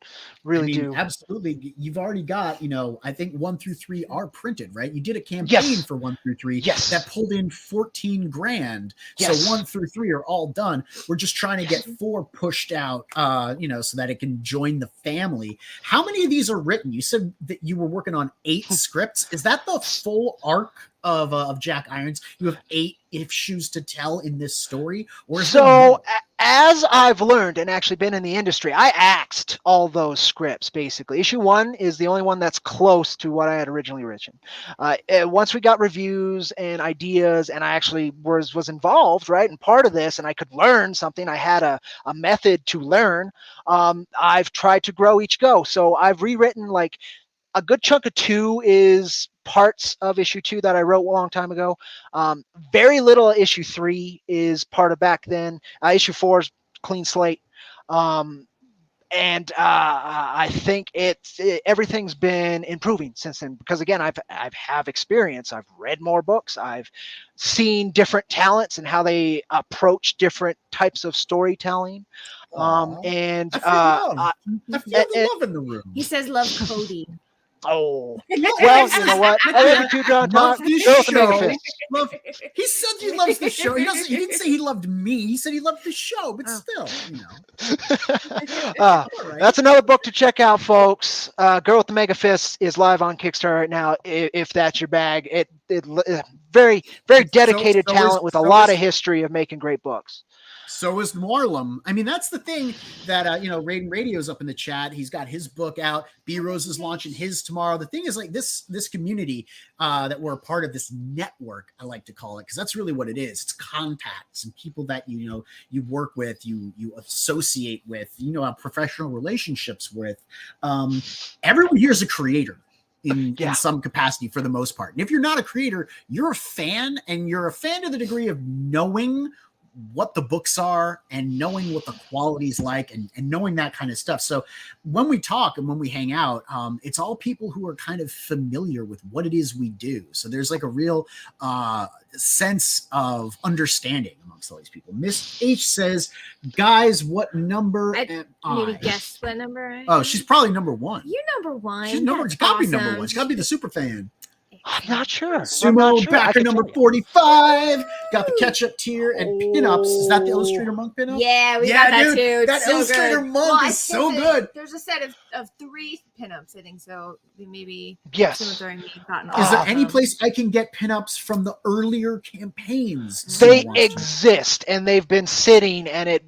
Really do. Absolutely. You've already got, I think 1 through 3 are printed, right? You did a campaign for 1 through 3 that pulled in $14,000. So 1 through 3 are all done. We're just trying to get 4 pushed out, so that it can join the family. How many of these are written? You said that you were working on 8 scripts. Is that the full arc of Jack Irons? You have 8 issues to tell in this story? Or so as I've learned and actually been in the industry, I axed all those scripts basically. Issue 1 is the only one that's close to what I had originally written. Once we got reviews and ideas and I actually was involved, right, and part of this, and I could learn something, I had a method to learn, I've tried to grow each go. So I've rewritten like a good chunk of 2 is parts of issue 2 that I wrote a long time ago. Very little issue 3 is part of back then. Issue 4 is clean slate. And I think everything's been improving since then, because again, I've have experience. I've read more books. I've seen different talents and how they approach different types of storytelling. And I feel the love in the room. He says, "Love Cody." Oh, well, you know what? He said he loves the show. He didn't say he loved me. He said he loved the show, but still, That's another book to check out, folks. Girl with the Mega Fists is live on Kickstarter right now. If that's your bag, it very, very dedicated talent with a lot of history of making great books. So is Marlum. I mean, that's the thing that, Raiden Radio's up in the chat. He's got his book out. B-Rose is launching his tomorrow. The thing is, like, this community that we're a part of, this network, I like to call it, because that's really what it is. It's contacts and people that, you work with, you associate with, have professional relationships with. Everyone here is a creator. In some capacity for the most part. And if you're not a creator, you're a fan, and you're a fan to the degree of knowing what the books are and knowing what the quality is like and knowing that kind of stuff. So when we talk and when we hang out, it's all people who are kind of familiar with what it is we do. So there's like a real sense of understanding amongst all these people. Miss H says, guys, what number am I? Maybe guess what number I am. Oh, she's probably number 1. You're number 1. She's gotta be number 1. She's gotta be the super fan. Yeah. I'm not sure. Sumo backer number 45 got the catch-up tier and pinups. Is that the Illustrator Monk pinup? Yeah, we got that dude, too. That so Illustrator good. Monk is so good. There's a set of 3 pinups, I think. So maybe yes. Is there any place I can get pinups from the earlier campaigns? They exist, and they've been sitting, and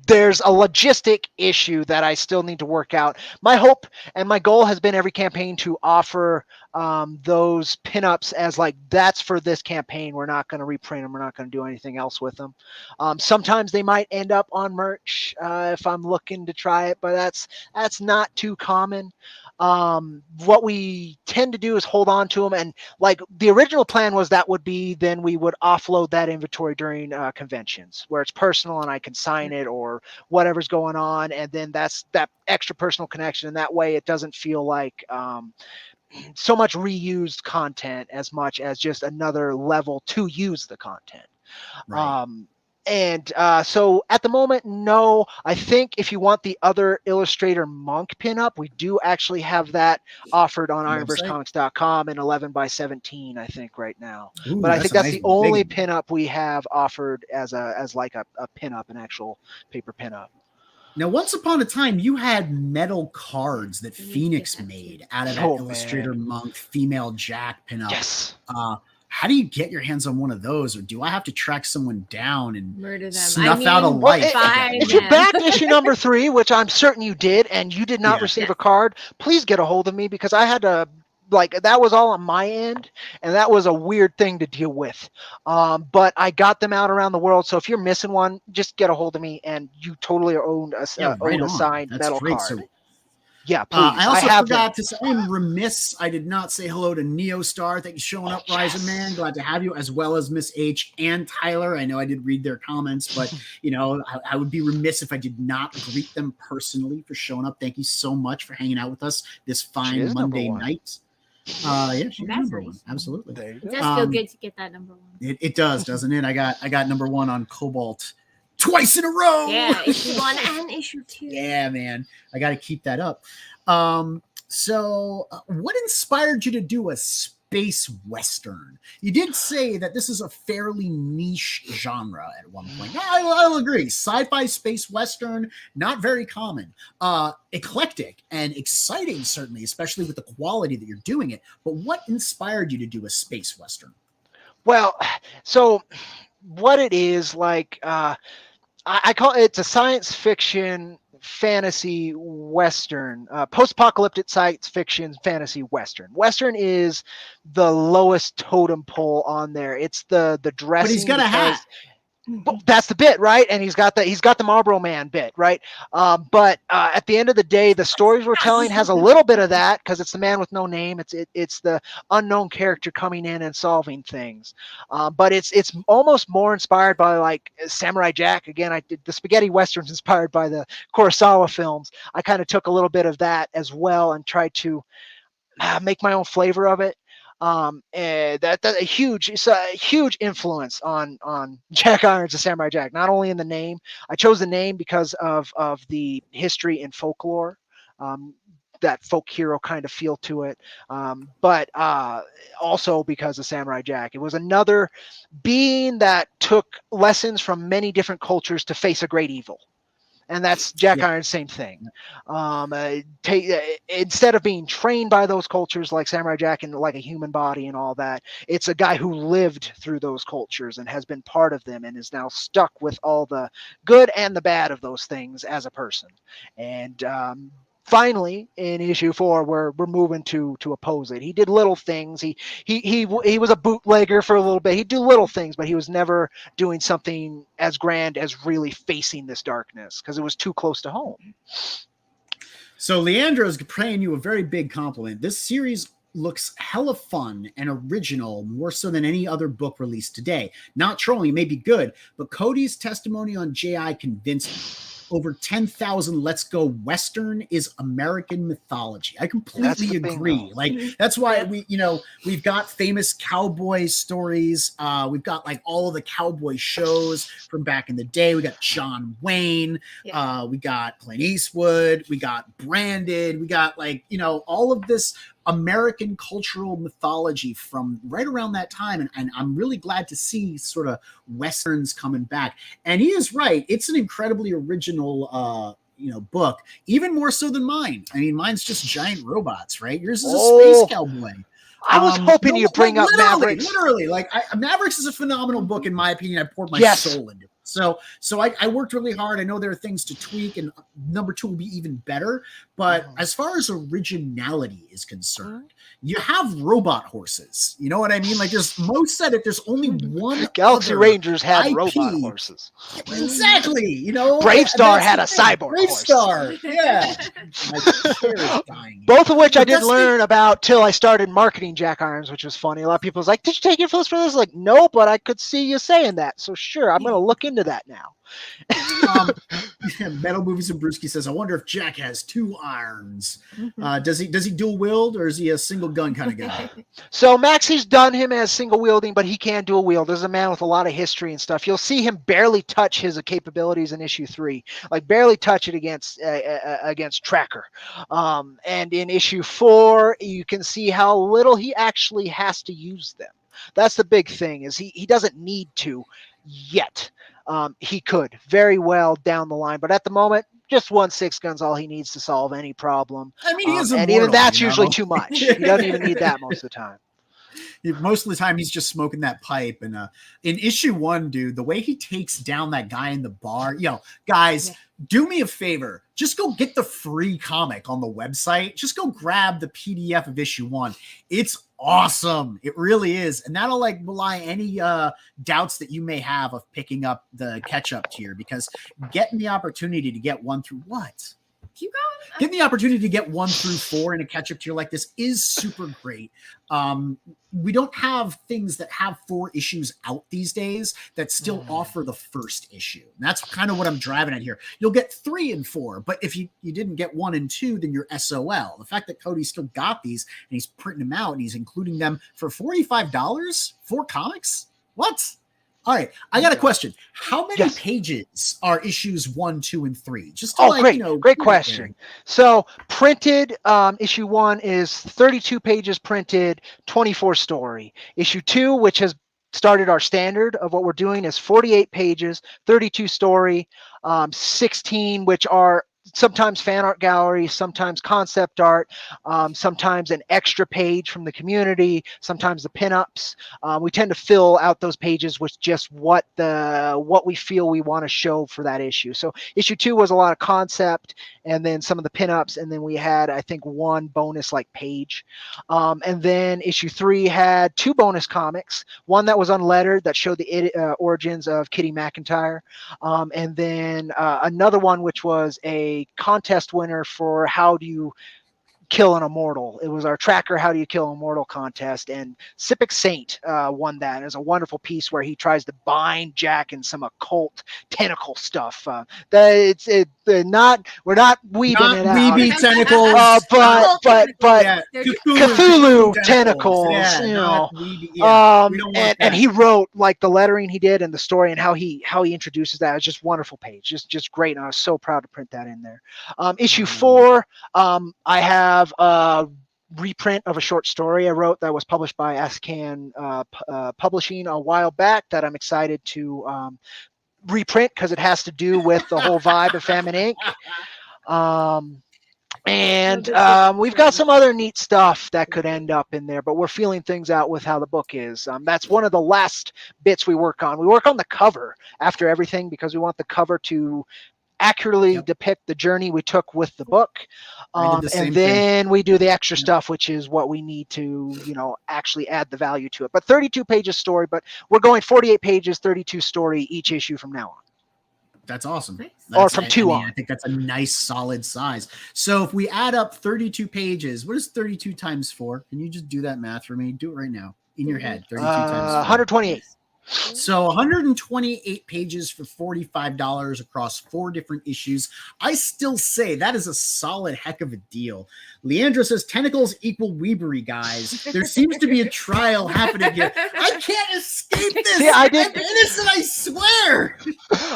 there's a logistic issue that I still need to work out. My hope and my goal has been every campaign to offer those pinups as like, that's for this campaign. We're not going to reprint them. We're not going to do anything else with them. Sometimes they might end up on merch if I'm looking to try it, but that's not too common. What we tend to do is hold on to them, and like the original plan was that would be then we would offload that inventory during conventions where it's personal and I can sign it or whatever's going on, and then that's that extra personal connection, and that way it doesn't feel like so much reused content as much as just another level to use the content. Right. So at the moment, no. I think if you want the other Illustrator Monk pinup, we do actually have that offered on ironversecomics.com in 11x17, I think, right now. Ooh, but I think that's the only pinup we have offered as like a pinup, an actual paper pinup. Now, once upon a time, you had metal cards that Phoenix made out of that Illustrator Monk female Jack pinup. Yes. How do you get your hands on one of those, or do I have to track someone down and murder them? Snuff out a life? If you backed issue number 3, which I'm certain you did, and you did not receive a card, please get a hold of me, because I had to, like, that was all on my end, and that was a weird thing to deal with. But I got them out around the world, so if you're missing one, just get a hold of me, and you totally are owned a signed metal card. So, yeah, please. I also forgot to say, I'm remiss. I did not say hello to Neostar. Thank you for showing up, Rising Man. Glad to have you, as well as Miss H and Tyler. I know I did read their comments, but I would be remiss if I did not greet them personally for showing up. Thank you so much for hanging out with us this fine Monday night. Yeah, she's number 1. Absolutely. It does feel good to get that number 1. It does, doesn't it? I got number 1 on Cobalt twice in a row. Yeah, issue 1 and issue 2. Yeah, man. I got to keep that up. So what inspired you to do a space Western? You did say that this is a fairly niche genre at one point. I'll agree. Sci-fi space Western, not very common. Eclectic and exciting, certainly, especially with the quality that you're doing it. But what inspired you to do a space Western? Well, so what it is, like, I call it's a science fiction fantasy Western, post-apocalyptic science fiction fantasy Western. Western is the lowest totem pole on there. It's the dressing. But he's got a hat. Well, that's the bit, right? And he's got the Marlboro Man bit, right? But at the end of the day, the stories we're telling has a little bit of that, because it's the man with no name. It's the unknown character coming in and solving things. But it's almost more inspired by like Samurai Jack. Again, I did the spaghetti westerns inspired by the Kurosawa films. I kind of took a little bit of that as well and tried to make my own flavor of it. And that's a huge influence on Jack Irons and Samurai Jack. Not only in the name, I chose the name because of the history and folklore, that folk hero kind of feel to it, but also because of Samurai Jack. It was another being that took lessons from many different cultures to face a great evil. And that's Jack Irons, same thing. Instead of being trained by those cultures like Samurai Jack and like a human body and all that, it's a guy who lived through those cultures and has been part of them and is now stuck with all the good and the bad of those things as a person. And finally, in issue 4, we're moving to oppose it. He did little things. He was a bootlegger for a little bit. He'd do little things, but he was never doing something as grand as really facing this darkness because it was too close to home. So Leandro's paying you a very big compliment. This series looks hella fun and original, more so than any other book released today. Not trolling, it may be good, but Cody's testimony on JI convinced me. Over 10,000 Let's Go Western is American mythology. I completely agree. Like, that's why we've got famous cowboy stories. We've got like all of the cowboy shows from back in the day. We got John Wayne. We got Clint Eastwood. We got Branded. We got all of this American cultural mythology from right around that time. And I'm really glad to see sort of Westerns coming back. And he is right. It's an incredibly original book, even more so than mine. I mean, mine's just giant robots, right? Yours is a space cowboy. I was hoping you'd bring up Mavericks. Literally, Mavericks is a phenomenal book in my opinion. I poured my soul into it. So I worked really hard. I know there are things to tweak, and number 2 will be even better. But as far as originality is concerned, you have robot horses. You know what I mean? Like Mo said it, there's only one. Galaxy Rangers had IP. robot horses. Exactly. Bravestar had a cyborg Bravestar, horse. Yeah. My chair is dying. Both of which I didn't learn about till I started marketing Jack Irons, which was funny. A lot of people was like, "Did you take influence from this?" Like, no, but I could see you saying that. So sure, I'm going to look into that now. Metal Movies and Brewski says, I wonder if Jack has 2 irons. Does he dual wield, or is he a single gun kind of guy? So Maxie's done him as single wielding, but he can dual wield. There's a man with a lot of history and stuff. You'll see him barely touch his capabilities in issue 3, like barely touch it against Tracker. And in issue 4, you can see how little he actually has to use them. That's the big thing, is he doesn't need to yet. He could very well down the line, but at the moment, just 1 6-gun's all he needs to solve any problem. I mean, he is and even that's usually too much. He doesn't even need that most of the time. Most of the time, he's just smoking that pipe. And in issue 1, dude, the way he takes down that guy in the bar, guys, do me a favor. Just go get the free comic on the website. Just go grab the PDF of issue 1. It's awesome. It really is. And that'll belie any doubts that you may have of picking up the catch-up tier, because getting the opportunity to get 1 through what? Keep going. Getting the opportunity to get 1 through 4 in a catch-up tier like this is super great. We don't have things that have 4 issues out these days that still offer the first issue. And that's kind of what I'm driving at here. You'll get 3 and 4, but if you didn't get 1 and 2, then you're SOL. The fact that Cody still got these and he's printing them out and he's including them for $45 for comics? What? All right, I got a question. How many pages are issues 1, 2, and 3? Just to great question. So printed, issue 1 is 32 pages printed, 24 story. Issue 2, which has started our standard of what we're doing, is 48 pages, 32 story, 16, which are sometimes fan art gallery, sometimes concept art, sometimes an extra page from the community, sometimes the pinups. We tend to fill out those pages with just what we feel we want to show for that issue. So issue 2 was a lot of concept, and then some of the pinups, and then we had, I think, 1 bonus page. And then issue 3 had 2 bonus comics, one that was unlettered that showed the origins of Kitty McIntyre, and then another one which was a contest winner for how do you kill an immortal. It was our Tracker How Do You Kill an Immortal contest, and Sipic Saint won that. It's a wonderful piece where he tries to bind Jack in some occult tentacle stuff. We're not weaving it out. Weeby tentacles, but Cthulhu tentacles. And he wrote the lettering he did and the story and how he introduces that. It's just wonderful page, just great. And I was so proud to print that in there. Issue 4, I have a reprint of a short story I wrote that was published by Ascan Publishing a while back that I'm excited to reprint because it has to do with the whole vibe of Famine Inc. We've got some other neat stuff that could end up in there, but we're feeling things out with how the book is. That's one of the last bits we work on. We work on the cover after everything because we want the cover to accurately depict the journey we took with the book. And then we do the extra stuff, which is what we need to, actually add the value to it. But 32 pages story, but we're going 48 pages, 32 story each issue from now on. That's awesome. Nice. Or from 2 on. I think that's a nice solid size. So if we add up 32 pages, what is 32 times 4? Can you just do that math for me? Do it right now in your head. 32 times 4. 128. So 128 pages for $45 across 4 different issues. I still say that is a solid heck of a deal. Leandra says tentacles equal weebery, guys. There seems to be a trial happening here. I can't escape this. See, I'm innocent, I swear.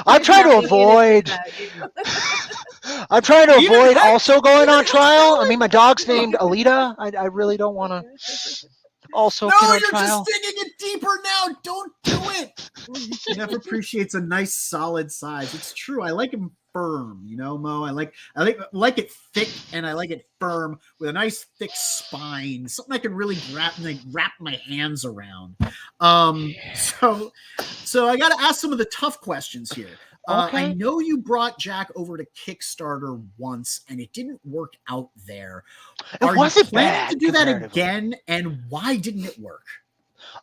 I'm trying to avoid. I'm trying to Even avoid hex- also going even on trial. I hextech? mean, my dog's named Alita. I really don't want to also No, get on you're trial. just digging it deeper now. Don't do it. Neff appreciates a nice solid size. It's true. I like him firm, you know, Mo. I like it thick and I like it firm with a nice thick spine, something I can really wrap my hands around. So I got to ask some of the tough questions here. I Okay. know you brought Jack over to Kickstarter once and it didn't work out there. It wasn't bad To do that comparatively. again, and why didn't it work?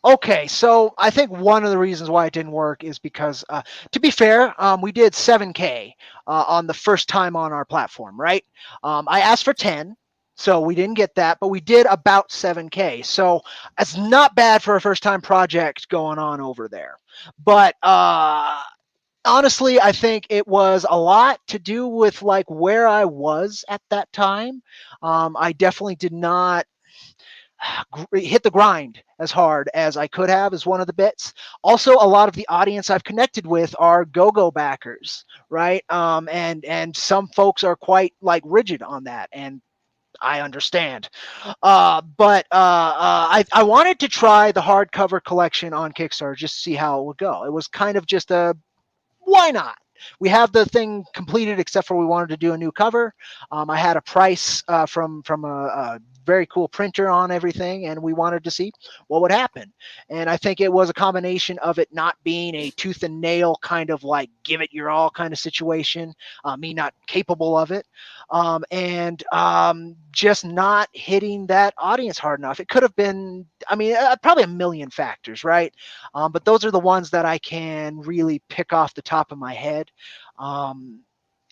Okay, so I think one of the reasons why it didn't work is because, to be fair, we did 7K on the first time on our platform, right? I asked for 10, so we didn't get that, but we did about 7K. So it's not bad for a first time project going on over there. But honestly, I think it was a lot to do with like where I was at that time. I definitely did not hit the grind as hard as I could have is one of the bits. Also, a lot of the audience I've connected with are go-go backers, right? And some folks are quite like rigid on that, and I understand. But I wanted to try the hardcover collection on Kickstarter just to see how it would go. It was kind of just a why not? We have the thing completed, except for we wanted to do a new cover. I had a price from a very cool printer on everything, and we wanted to see what would happen. And I think it was a combination of it not being a tooth and nail kind of like give it your all kind of situation, me not capable of it, and just not hitting that audience hard enough. It could have been, I mean, probably a million factors, right? But those are the ones that I can really pick off the top of my head. Um,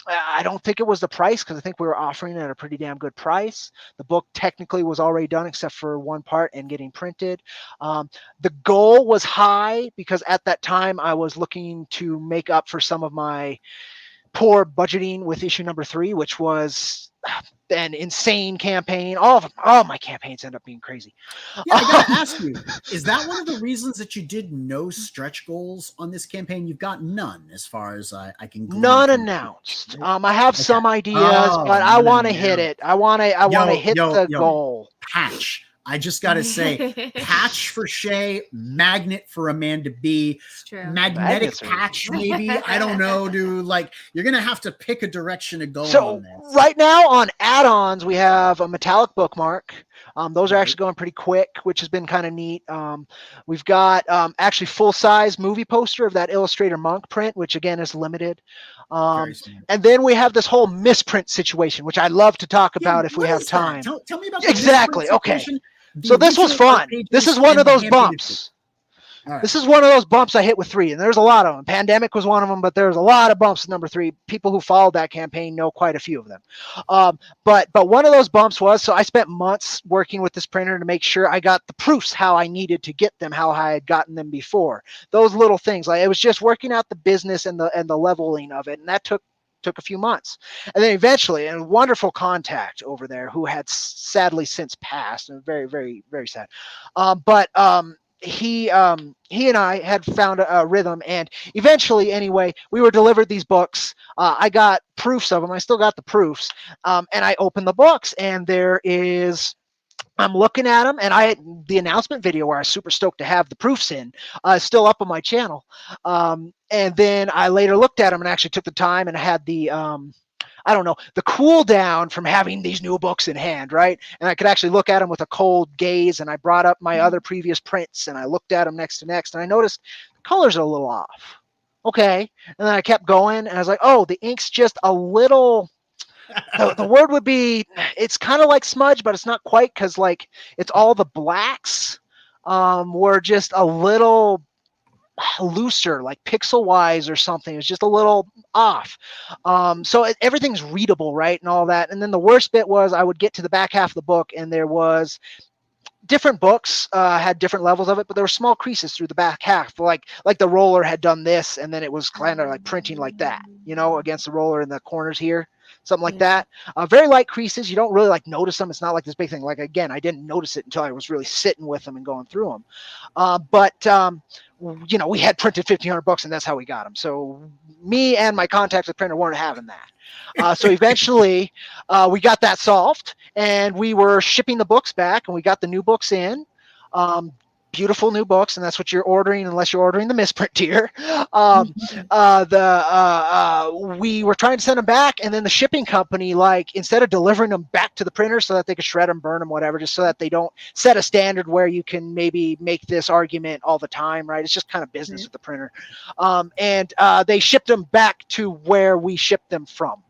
I don't think it was the price because I think we were offering it at a pretty damn good price. The book technically was already done except for one part and getting printed. The goal was high because at that time I was looking to make up for some of my poor budgeting with issue number 3, which was an insane campaign. All my campaigns end up being crazy. Yeah, I gotta ask you, is that one of the reasons that you did no stretch goals on this campaign? You've got none, as far as I can glean None from announced. it, right? I have Okay. some ideas, Oh, but I none want to hit announced. it. I want to hit the Yo, goal. Patch. I just gotta say, patch for Shay, magnet for Amanda B. It's true. Magnetic Magnets are patch, maybe. I don't know, dude. Like, you're gonna have to pick a direction to go So on this. right now on add-ons, we have a metallic bookmark. Those are Right. actually going pretty quick, which has been kind of neat. We've got actually full-size movie poster of that Illustrator Monk print, which again is limited. Very smart. And then we have this whole misprint situation, which I'd love to talk Yeah, about if we what have is that? time. Tell me about the Exactly. misprint Okay. situation, the So this was original art fun. pages, This is one and of the those hand-painted bumps. All right. This is one of those bumps I hit with 3, and there's a lot of them. Pandemic was one of them, but there's a lot of bumps in number 3. People who followed that campaign know quite a few of them. But one of those bumps was, so I spent months working with this printer to make sure I got the proofs how I needed to get them, how I had gotten them before. Those little things, like it was just working out the business and the leveling of it, and that took a few months. And then eventually, a wonderful contact over there who had sadly since passed, and very, very, very sad. He and I had found a rhythm, and eventually, anyway, we were delivered these books. I got proofs of them. I still got the proofs, and I opened the books, and there is. I'm looking at them, and the announcement video where I was super stoked to have the proofs in is still up on my channel. And then I later looked at them and actually took the time and had the I don't know, the cool down from having these new books in hand, right? And I could actually look at them with a cold gaze, and I brought up my other previous prints and I looked at them next to next, and I noticed the colors are a little off. Okay. And then I kept going, and I was like, oh, the ink's just a little, the word would be, it's kind of like smudge, but it's not quite, because like it's all the blacks were just a little looser, like pixel wise or something. It's just a little off. Everything's readable, right, and all that. And then the worst bit was I would get to the back half of the book, and there was different books had different levels of it, but there were small creases through the back half, like the roller had done this, and then it was kind of like printing like that, against the roller in the corners here. something like that. Very light creases. You don't really like notice them. It's not like this big thing. Like, again, I didn't notice it until I was really sitting with them and going through them. But you know, we had printed 1,500 books, and that's how we got them. So me and my contacts at printer weren't having that. So eventually we got that solved, and we were shipping the books back, and we got the new books in. Beautiful new books, and that's what you're ordering, unless you're ordering the misprint tier. We were trying to send them back, and then the shipping company, like, instead of delivering them back to the printer so that they could shred them, burn them, whatever, just so that they don't set a standard where you can maybe make this argument all the time, right? It's just kind of business with the printer. And they shipped them back to where we shipped them from.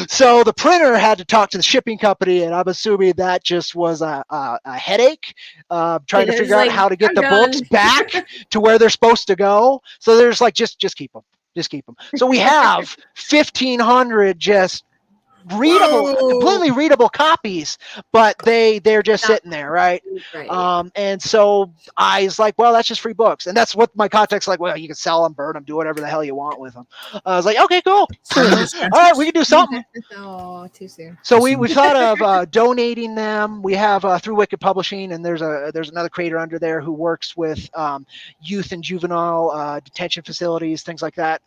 So the printer had to talk to the shipping company, and I'm assuming that just was a headache, trying to figure out how to get the books back to where they're supposed to go. So there's like, just keep them, So we have 1,500 just readable, completely readable copies, but they're just sitting there, right? And so I was like, well, that's just free books, and that's what my contact's like. Well, you can sell them, burn them, do whatever the hell you want with them. I was like, okay, cool. All right, we can do something. Oh, too soon. So we thought of donating them. We have through Wicked Publishing, and there's another creator under there who works with youth and juvenile detention facilities, things like that.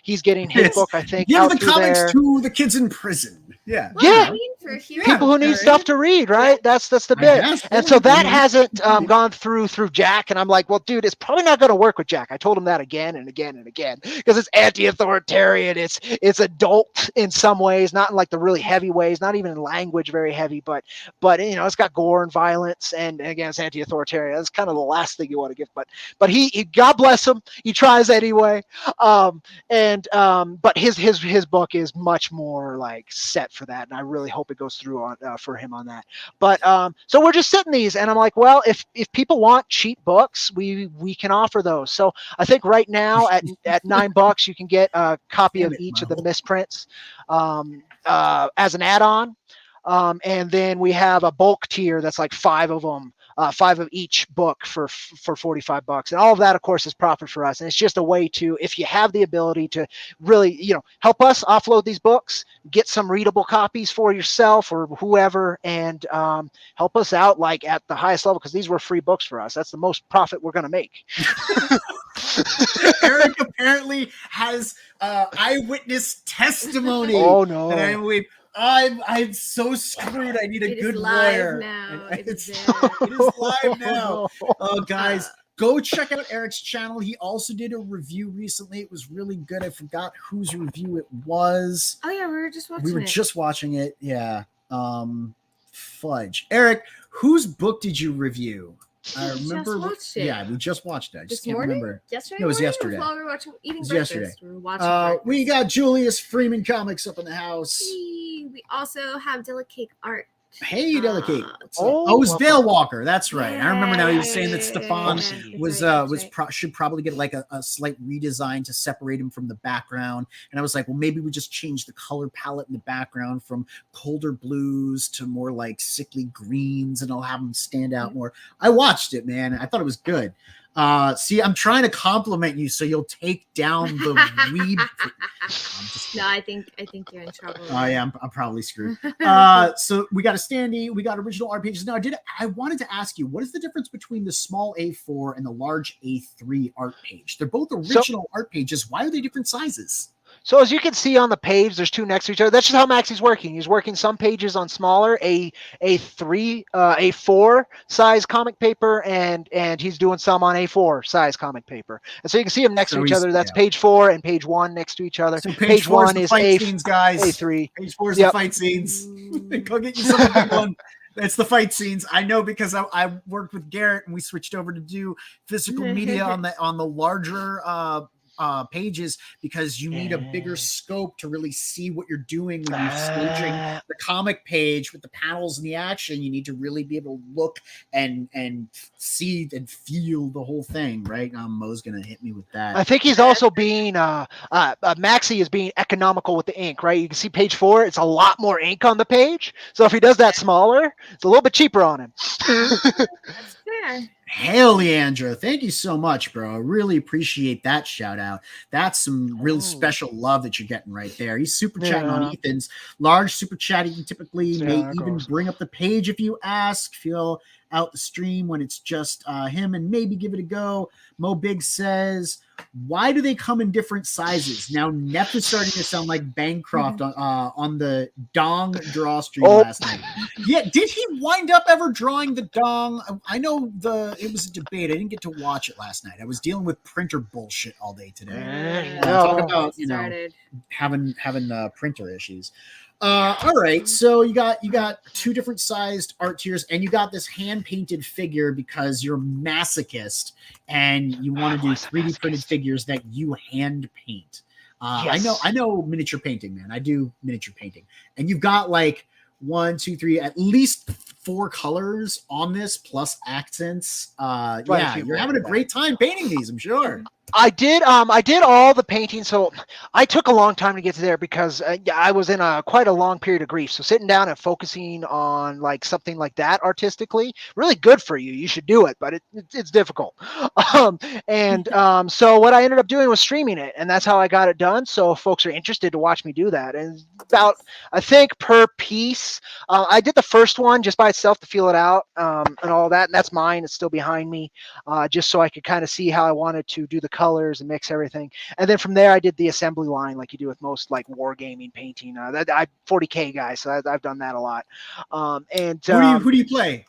He's getting his book, I think, give out the through comics there. to the kids in prison. Yeah. Well, Yeah. I mean, for People who need stuff to read, right? That's the bit. And so that hasn't gone through Jack, and I'm like, well, dude, it's probably not going to work with Jack. I told him that again and again and again, because it's anti-authoritarian. It's adult in some ways, not in like the really heavy ways, not even in language very heavy, but you know, it's got gore and violence, and again, it's anti-authoritarian. That's kind of the last thing you want to give. But he God bless him, he tries anyway. But his book is much more like set for that, and I really hope it goes through on for him on that. But so we're just sitting these, and I'm like, well, if people want cheap books, we can offer those. So I think right now at $9 you can get a copy of each of the misprints as an add-on. And then we have a bulk tier that's like 5 of them, 5 of each book for $45. And all of that, of course, is profit for us. And it's just a way to, if you have the ability to really, you know, help us offload these books, get some readable copies for yourself or whoever, and help us out like at the highest level, because these were free books for us. That's the most profit we're going to make. Eric apparently has eyewitness testimony. Oh no! That I'm so screwed. I need a good lawyer. It is live now. Guys, go check out Eric's channel. He also did a review recently. It was really good. I forgot whose review it was. Oh yeah, we were just watching it. Yeah. Fudge. Eric, whose book did you review? I remember. Yeah, we just watched it. I just can't remember. Yesterday. No, it was yesterday. While we were eating breakfast. Yesterday. We were watching we got Julius Freeman Comics up in the house. Hey, we also have Delicate Art. Hey, Delicate. It was Dale Walker. That's right. I remember now. He was saying that Stefan should probably get like a slight redesign to separate him from the background. And I was like, well, maybe we just change the color palette in the background from colder blues to more like sickly greens, and I'll have them stand out more. I watched it, man. I thought it was good. See, I'm trying to compliment you so you'll take down the weeb. No, I think you're in trouble. Oh yeah, I'm probably screwed. So we got a standee, we got original art pages. Now I wanted to ask you, what is the difference between the small A4 and the large A3 art page? They're both original art pages. Why are they different sizes? So as you can see on the page, there's 2 next to each other. That's just how Maxie's working. He's working some pages on smaller A4 size comic paper, and he's doing some on A4 size comic paper. And so you can see them next to each other. That's page 4 and page 1 next to each other. So page 1 is fight scenes, guys. A3. Page 4 is the fight scenes. Go get you some of one. It's the fight scenes. I know, because I worked with Garrett and we switched over to do physical media on the larger pages, because you need a bigger scope to really see what you're doing when you're staging the comic page with the panels and the action. You need to really be able to look and see and feel the whole thing, right? Mo's gonna hit me with that. I think he's also being Maxie is being economical with the ink, right? You can see page 4, it's a lot more ink on the page, so if he does that smaller, it's a little bit cheaper on him. That's fair. Hail, Leandro. Thank you so much, bro. I really appreciate that shout out. That's some really special love that you're getting right there. He's super chatting on Ethan's large super chat. He typically may even bring up the page if you ask. Feel out the stream when it's just him and maybe give it a go. Mo Big says, why do they come in different sizes? Now Neff is starting to sound like Bancroft on the dong draw stream last night. Yeah, did he wind up ever drawing the dong? I know it was a debate. I didn't get to watch it last night. I was dealing with printer bullshit all day today. Talk about having printer issues. All right, so you got 2 different sized art tiers, and you got this hand painted figure because you're a masochist and you want to do 3D printed figures that you hand paint. Yes. I know miniature painting, man. I do miniature painting, and you've got like 1, 2, 3, at least 4 colors on this plus accents. Yeah, you're having a great time painting these, I'm sure. I did all the painting, so I took a long time to get to there because I was in quite a long period of grief. So sitting down and focusing on like something like that artistically, really good for you. You should do it, but it's difficult. So what I ended up doing was streaming it, and that's how I got it done. So if folks are interested to watch me do that, and about, I think, per piece, I did the first one just by itself to feel it out and all that, and that's mine. It's still behind me, just so I could kind of see how I wanted to do the colors and mix everything. And then from there, I did the assembly line like you do with most like wargaming painting. I'm 40K guy, so I've done that a lot. Who do you play?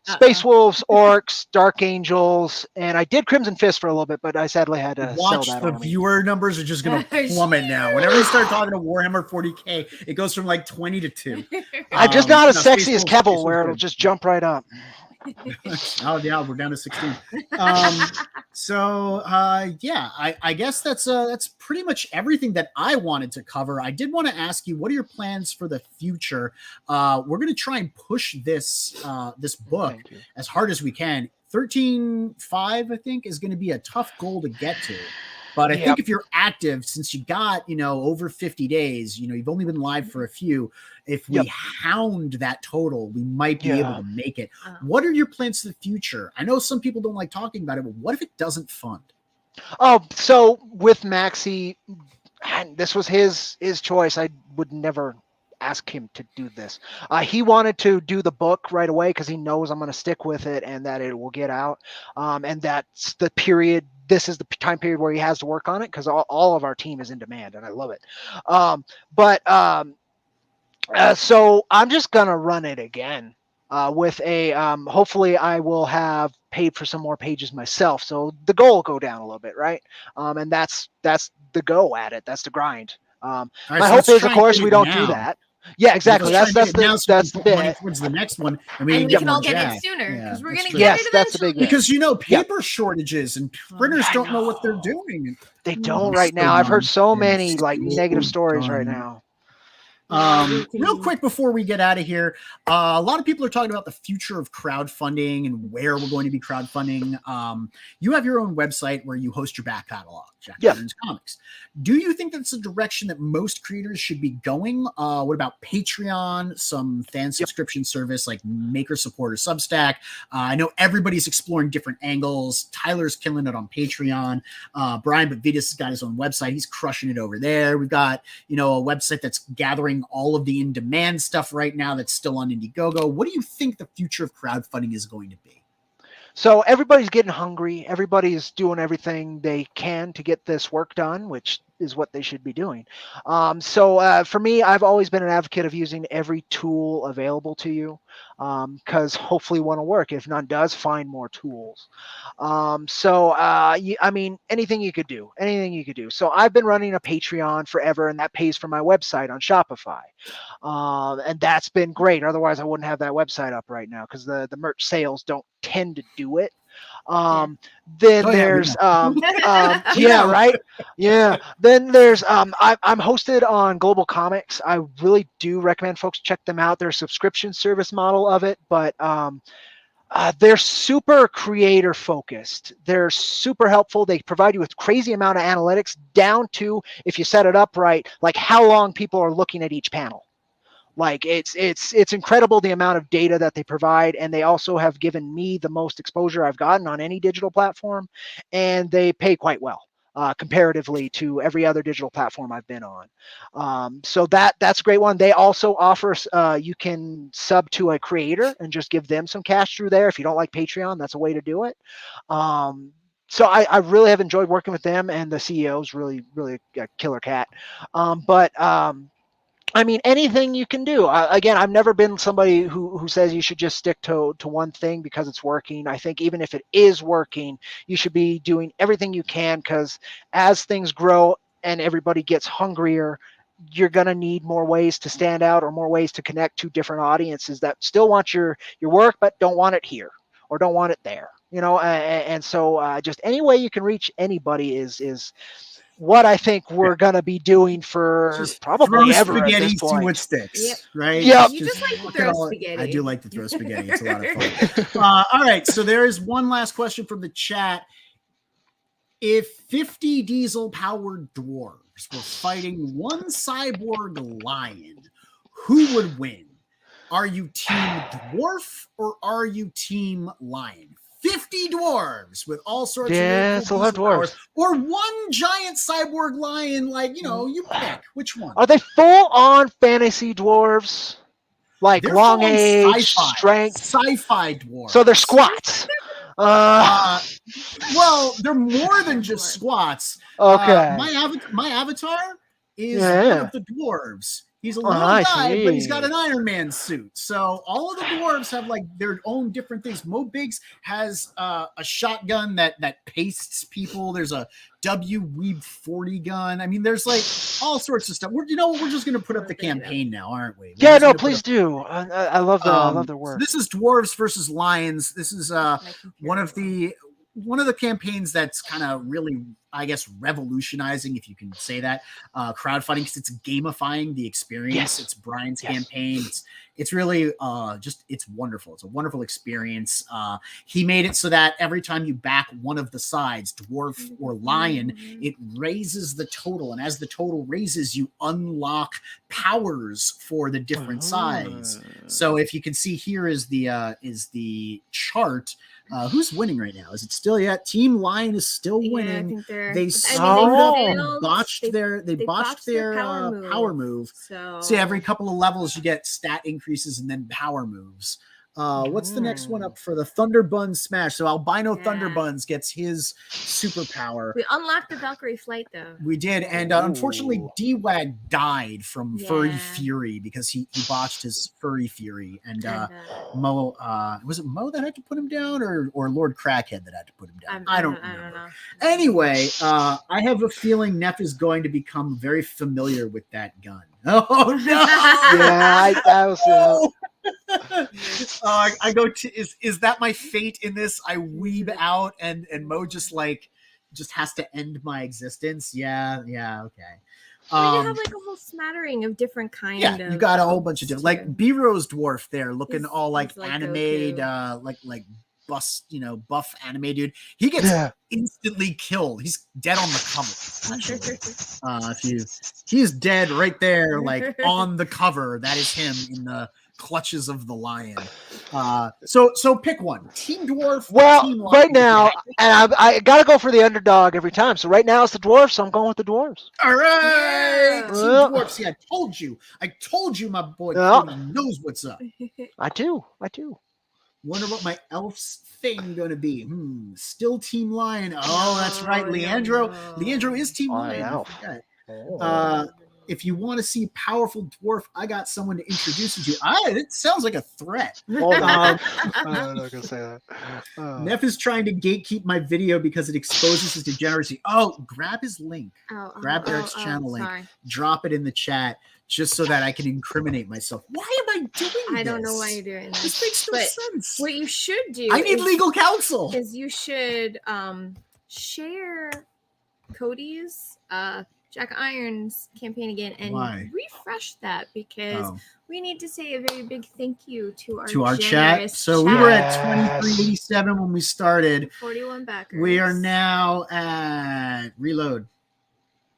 Space Wolves, Orcs, Dark Angels, and I did Crimson Fist for a little bit, but I sadly had to watch sell that. The viewer numbers are just going to plummet now. Whenever you start talking to Warhammer 40K, it goes from like 20 to 2. I'm just not as sexy as Kevel, where it'll just jump right up. Oh yeah, we're down to 16. Yeah, I guess that's pretty much everything that I wanted to cover. I did want to ask you, what are your plans for the future? We're going to try and push this book as hard as we can. 13.5, I think, is going to be a tough goal to get to. But I think if you're active, since you got, over 50 days, you've only been live for a few. If we hound that total, we might be able to make it. What are your plans for the future? I know some people don't like talking about it, but what if it doesn't fund? Oh, so with Maxi, this was his choice. I would never ask him to do this. He wanted to do the book right away because he knows I'm going to stick with it and that it will get out. And that's the period. This is the time period where he has to work on it because all of our team is in demand and I love it. So I'm just going to run it again with a, hopefully I will have paid for some more pages myself. So the goal will go down a little bit. Right. And that's the go at it. That's the grind. My hope is, of course, we don't do that. Yeah, exactly. That's the bit. Towards the next one, and we can all get it sooner because we're going to get it eventually. Because paper shortages and printers don't know what they're doing. They don't right now. I've heard so many like negative stories right now. Real quick before we get out of here, a lot of people are talking about the future of crowdfunding and where we're going to be crowdfunding. You have your own website where you host your back catalog, Jack Burns Comics. Do you think that's a direction that most creators should be going? What about Patreon, some fan subscription service like Maker Support or Substack? I know everybody's exploring different angles. Tyler's killing it on Patreon. Brian Bavitas has got his own website. He's crushing it over there. We've got, a website that's gathering all of the in-demand stuff right now that's still on Indiegogo. What do you think the future of crowdfunding is going to be? So everybody's getting hungry. Everybody's doing everything they can to get this work done, which is what they should be doing. For me, I've always been an advocate of using every tool available to you because hopefully one will work. If none does, find more tools. Anything you could do. So I've been running a Patreon forever, and that pays for my website on Shopify. And that's been great. Otherwise, I wouldn't have that website up right now because the merch sales don't tend to do it. Then there's I'm hosted on Global Comics. I really do recommend folks check them out. They're a subscription service model of it, but they're super creator focused. They're super helpful. They provide you with crazy amount of analytics down to, if you set it up right, like how long people are looking at each panel. Like it's incredible the amount of data that they provide, and they also have given me the most exposure I've gotten on any digital platform, and they pay quite well. Comparatively to every other digital platform I've been on. So that's a great one. They also offer, you can sub to a creator and just give them some cash through there. If you don't like Patreon, that's a way to do it. So I really have enjoyed working with them, and the CEO's really a killer cat. I mean, anything you can do. Again, I've never been somebody who says you should just stick to one thing because it's working. I think even if it is working, you should be doing everything you can, because as things grow and everybody gets hungrier, you're going to need more ways to stand out or more ways to connect to different audiences that still want your work but don't want it here or don't want it there. And so just any way you can reach anybody is what I think we're gonna be doing for just probably ever spaghetti, at this point. See what sticks, Yep. right? Yep. You just like to throw spaghetti. I do like to throw spaghetti. It's a lot of fun. All right, so there is one last question from the chat. If 50 diesel-powered dwarves were fighting one cyborg lion, who would win? Are you team dwarf or are you team lion? 50 dwarves with all sorts of dwarves powers, or one giant cyborg lion, you pick which one. Are they full-on fantasy dwarves? Like They're long age, strength, sci-fi dwarves. So they're squats. Well, they're more than just squats. Okay. My avatar is one of the dwarves. He's a little guy, but he's got an Iron Man suit. So all of the dwarves have like their own different things. Mo Biggs has a shotgun that pastes people. There's a Weeb 40 gun. I mean, there's like all sorts of stuff. We're just going to put up the campaign now, aren't we? Yeah, no, please do. I love their work. So this is Dwarves versus Lions. This is one of the campaigns that's kind of really, I guess, revolutionizing, if you can say that, crowdfunding, because it's gamifying the experience. Yes. It's Brian's campaign. It's really it's wonderful. It's a wonderful experience. He made it so that every time you back one of the sides, dwarf or lion, it raises the total. And as the total raises, you unlock powers for the different sides. So if you can see, here is the chart. Who's winning right now? Is it still yet? Team Lion is still winning. They botched their power move. So every couple of levels you get stat increases and then power moves. What's the next one up for the Thunderbun Smash? So Albino Thunderbuns gets his superpower. We unlocked the Valkyrie flight though. We did, and unfortunately D-Wag died from Furry Fury because he botched his Furry Fury. And Mo, was it Mo that had to put him down, or Lord Crackhead that had to put him down? I don't know. Anyway, I have a feeling Neff is going to become very familiar with that gun. Oh no! Yeah, I was. I go to is that my fate in this? I weeb out and Mo just has to end my existence. Yeah, okay. You have like a whole smattering of different kinds. Yeah, you got a whole bunch of different, like B-Rose dwarf there, looking all like animated, like buff anime dude. He gets instantly killed. He's dead on the cover. He's dead right there, like on the cover. That is him in the clutches of the lion. So pick one. Team Dwarf. Well, Team right now, and I gotta go for the underdog every time. So right now it's the dwarves. So I'm going with the dwarves. All right, Team Dwarf. See, I told you, my boy knows what's up. I do. Wonder what my elf's thing going to be. Still Team Lion. Oh, that's right, Leandro. No. Leandro is Team Lion. If you want to see powerful dwarf, I got someone to introduce you to. It sounds like a threat. Hold on. I'm not gonna say that. Neff is trying to gatekeep my video because it exposes his degeneracy. Oh, grab his link. Grab Eric's channel link. Drop it in the chat just so that I can incriminate myself. Why am I doing this? I don't know why you're doing this. This makes no sense. What you should do, I need legal counsel. Is you should share Cody's Jack Irons campaign again and refresh that, because we need to say a very big thank you to our chat. So we were at 2387 when we started. 41 backers. We are now at reload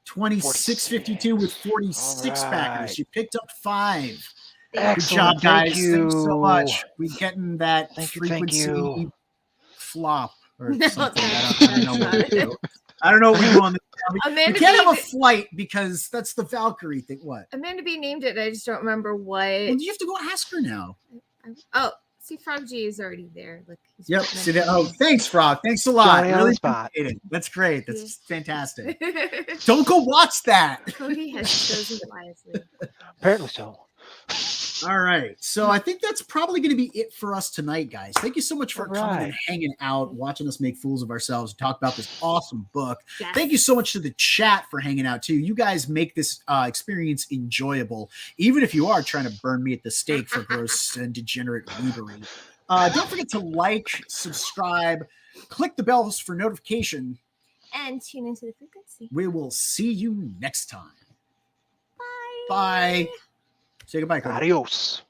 2652 with 46 backers. You picked up 5. Good job, guys. Thank you. Thanks so much. We getting that frequency Thank you. flop or No, something. I that's don't know what not we it. do. I don't know what we do on this. We Amanda can't have a B- flight because that's the Valkyrie thing. What? Amanda B named it. I just don't remember what. Well, you have to go ask her now. Oh, see, Frog G is already there. Look. He's Yep. putting See it that? in. Oh, thanks, Frog. Thanks a lot. Johnny on Really the spot. appreciate it. That's great. That's fantastic. it. Don't go watch that. Cody has chosen wisely. Apparently so. All right. So I think that's probably going to be it for us tonight, guys. Thank you so much for coming and hanging out, watching us make fools of ourselves, talk about this awesome book. Yes. Thank you so much to the chat for hanging out, too. You guys make this experience enjoyable, even if you are trying to burn me at the stake for gross and degenerate weebery. Don't forget to like, subscribe, click the bells for notification. And tune into the frequency. We will see you next time. Bye. Bye. Say goodbye, Cody. Adios.